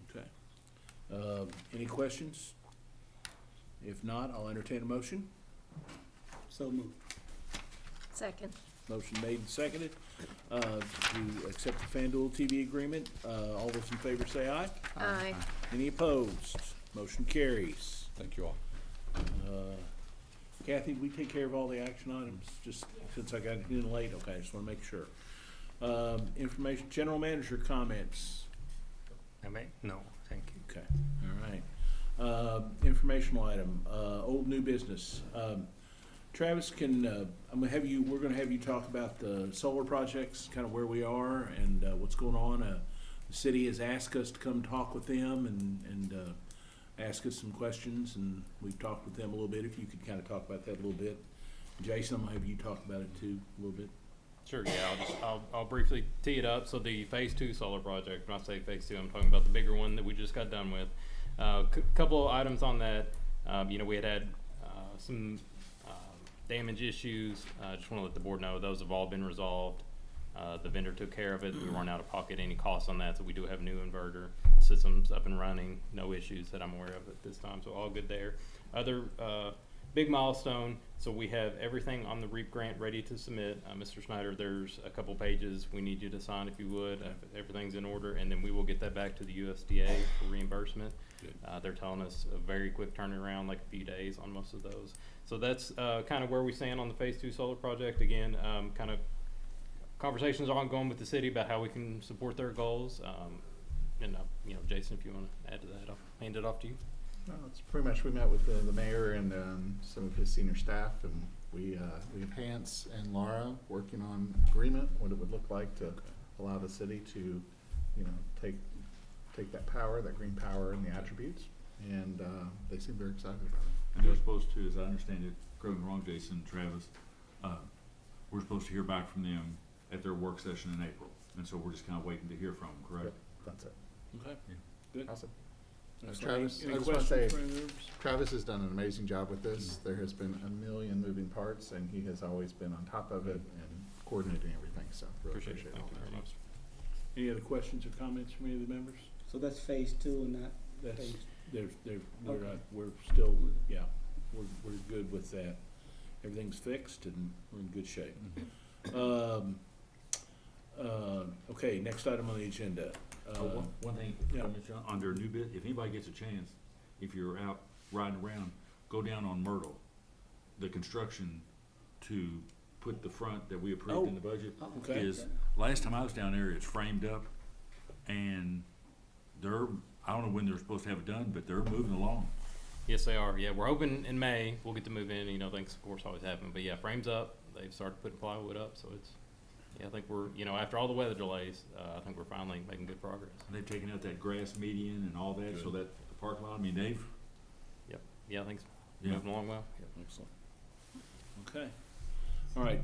Okay. Any questions? If not, I'll entertain a motion. So moved. Second. Motion made and seconded to accept the FanDuel TV agreement. All those in favor say aye. Aye. Any opposed? Motion carries. Thank you all. Kathy, did we take care of all the action items, just since I got in late? Okay, I just want to make sure. Information, general manager comments. No, thank you. Okay, all right. Informational item, old new business. Travis, we're gonna have you talk about the solar projects, kind of where we are and what's going on. The city has asked us to come talk with them and ask us some questions, and we've talked with them a little bit. If you could kind of talk about that a little bit. Jason, I'm gonna have you talk about it too, a little bit. Sure, yeah, I'll briefly tee it up. So the phase 2 solar project, when I say phase 2, I'm talking about the bigger one that we just got done with. Couple of items on that. We had some damage issues. Just want to let the board know those have all been resolved. The vendor took care of it. We weren't out of pocket any costs on that, so we do have new inverter systems up and running. No issues that I'm aware of at this time, so all good there. Other big milestone, so we have everything on the REAP grant ready to submit. Mr. Snyder, there's a couple pages we need you to sign if you would. Everything's in order, and then we will get that back to the USDA for reimbursement. They're telling us a very quick turnaround, like a few days on most of those. So that's kind of where we stand on the phase 2 solar project. Again, kind of conversations are ongoing with the city about how we can support their goals. Jason, if you want to add to that, I'll hand it off to you. No, it's pretty much, we met with the mayor and some of his senior staff, and we have Hans and Laura working on agreement, what it would look like to allow the city to, take that power, that green power and the attributes, and they seem very excited about it. And they're supposed to, as I understand it, correct me wrong, Jason, Travis, we're supposed to hear back from them at their work session in April, and so we're just kind of waiting to hear from them, correct? Yep, that's it. Okay, Yeah. good. Awesome. Travis, I any just want to say, questions for any members? Travis has done an amazing job with this. There has been a million moving parts, and he has always been on top of it and coordinating everything, so really Appreciate it. all Thank you that. very much. Any other questions or comments from any of the members? So that's phase 2 and not That's, phase. we're still, yeah, we're good with that. Everything's fixed and we're in good shape. Okay, next item on the agenda. One thing, yeah. under new bit, if anybody gets a chance, if you're out riding around, go down on Myrtle, the construction to put the front that we approved in the budget Okay. is, last time I was down there, it's framed up, and I don't know when they're supposed to have it done, but they're moving along. Yes, they are. Yeah, we're hoping in May we'll get to move in. Things of course always happen, but yeah, frames up. They've started putting plywood up, so it's. Yeah, I think we're, after all the weather delays, I think we're finally making good progress. They've taken out that grass median and all that, so that the parking lot, they've. Yep. Yeah, I think it's Yeah. moving along well. Yep. Excellent. Okay. All right,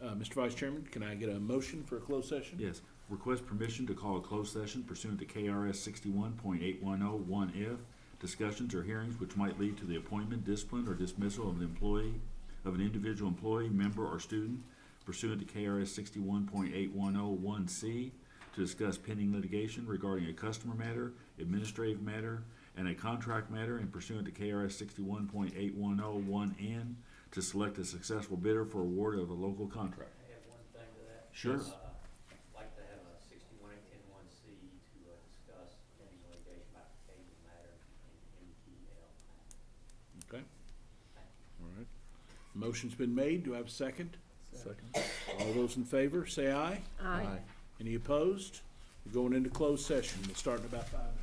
Mr. Vice Chairman, can I get a motion for a closed session? Yes, request permission to call a closed session pursuant to KRS 61.8101F. Discussions or hearings which might lead to the appointment, discipline, or dismissal of an individual employee, member, or student pursuant to KRS 61.8101C, to discuss pending litigation regarding a customer matter, administrative matter, and a contract matter, and pursuant to KRS 61.8101N, to select a successful bidder for award of a local contract. I have one thing to that. Sure. I'd like to have a 61.81C to discuss pending litigation about the cable matter and MTL matter. Okay. All right. Motion's been made. Do I have a second? Second. All those in favor, say aye. Aye. Any opposed? We're going into closed session. We'll start in about 5 minutes.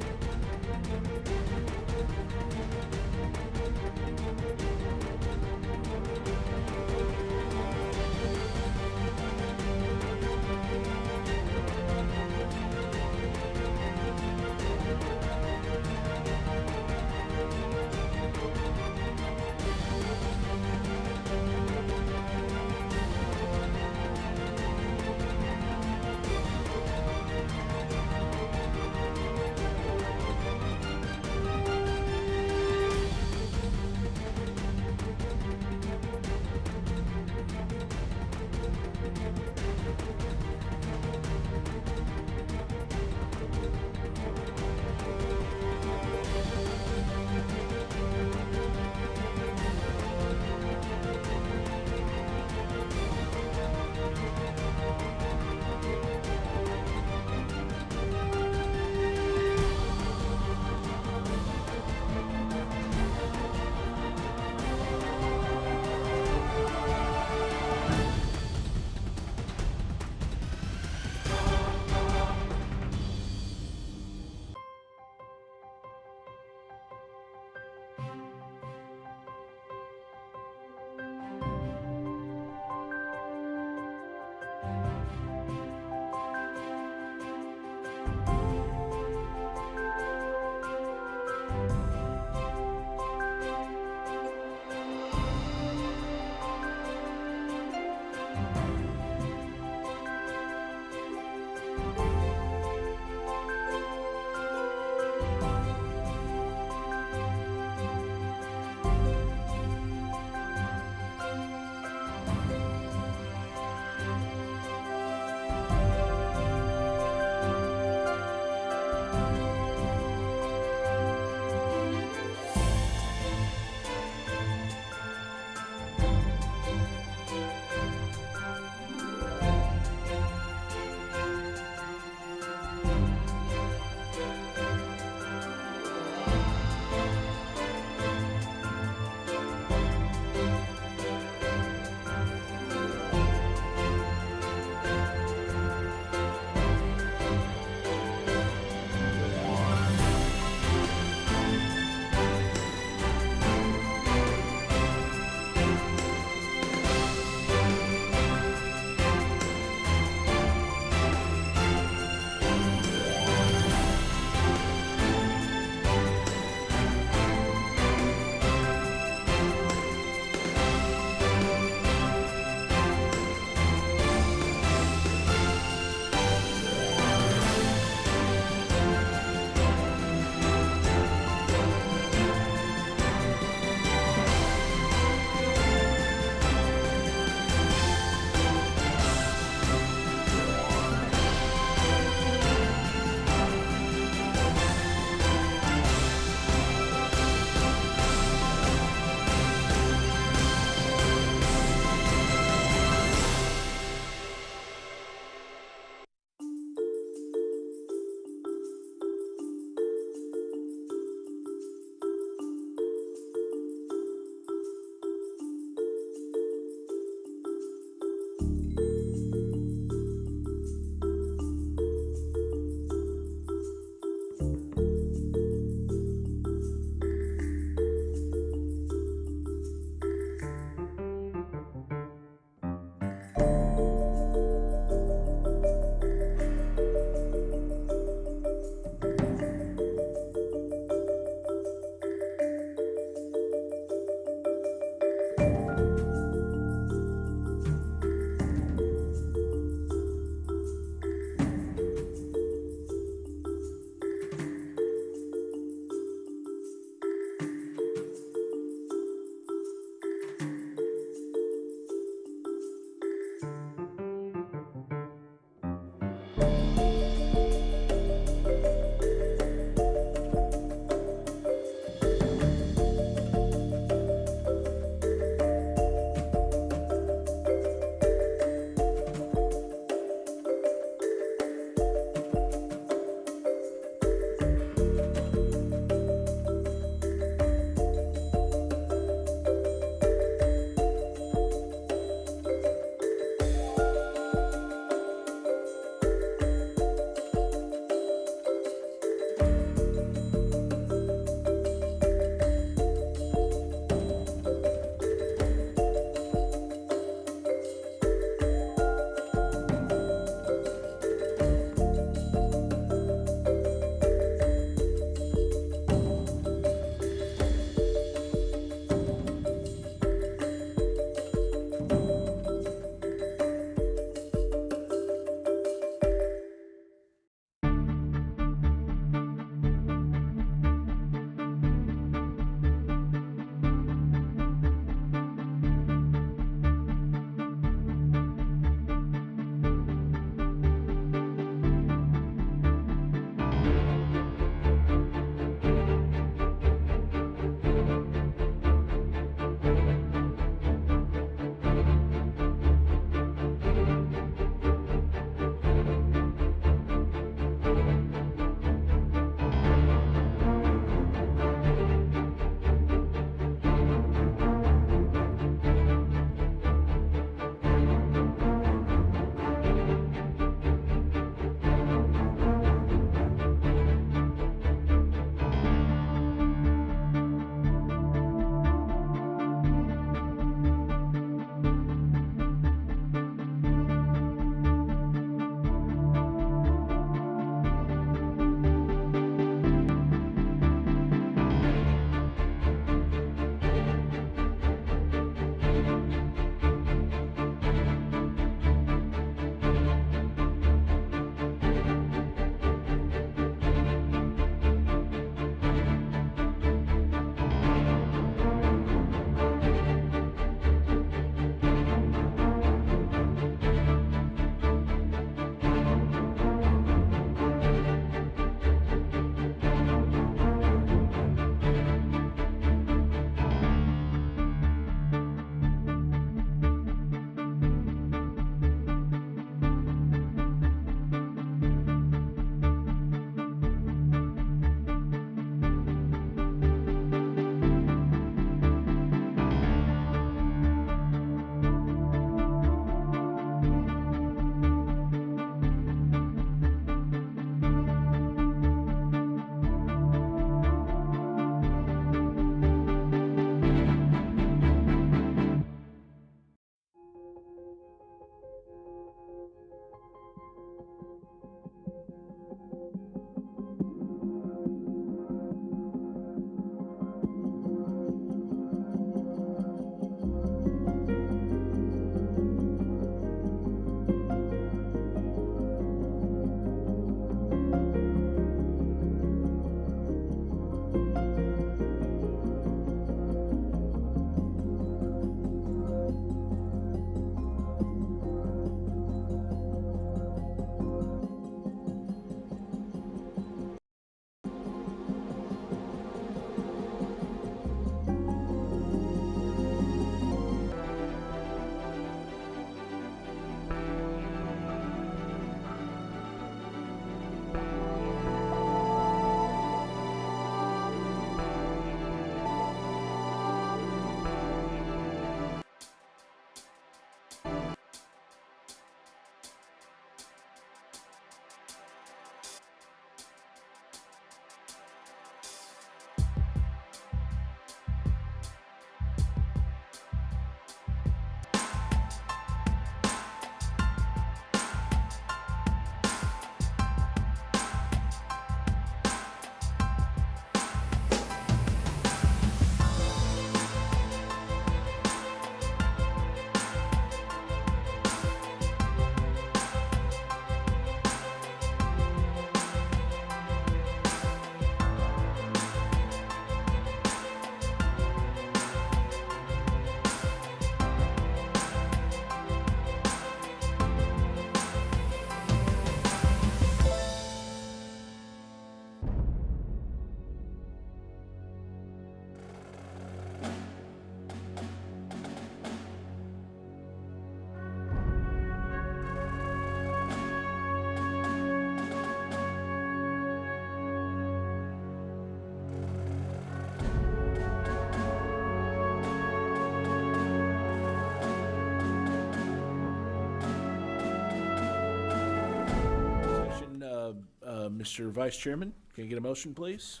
Mr. Vice Chairman, can you get a motion, please?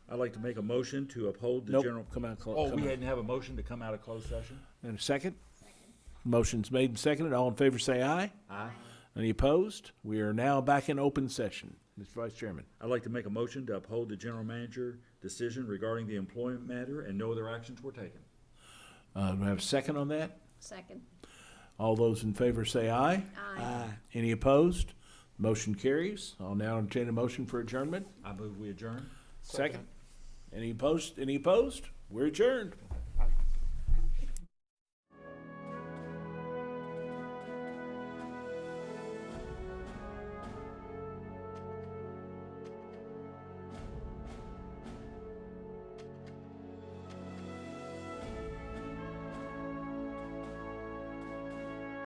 I'd like to make a motion to uphold the Nope, general. come out, Oh, we didn't have a motion to come out of closed session? And a second? Motion's made and seconded. All in favor say aye. Aye. Any opposed? We are now back in open session. Mr. Vice Chairman. I'd like to make a motion to uphold the general manager decision regarding the employment matter and no other actions were taken. Do I have a second on that? Second. All those in favor say aye. Aye. Any opposed? Motion carries. I'll now entertain a motion for adjournment. I move we adjourn. Second. Any opposed? We're adjourned.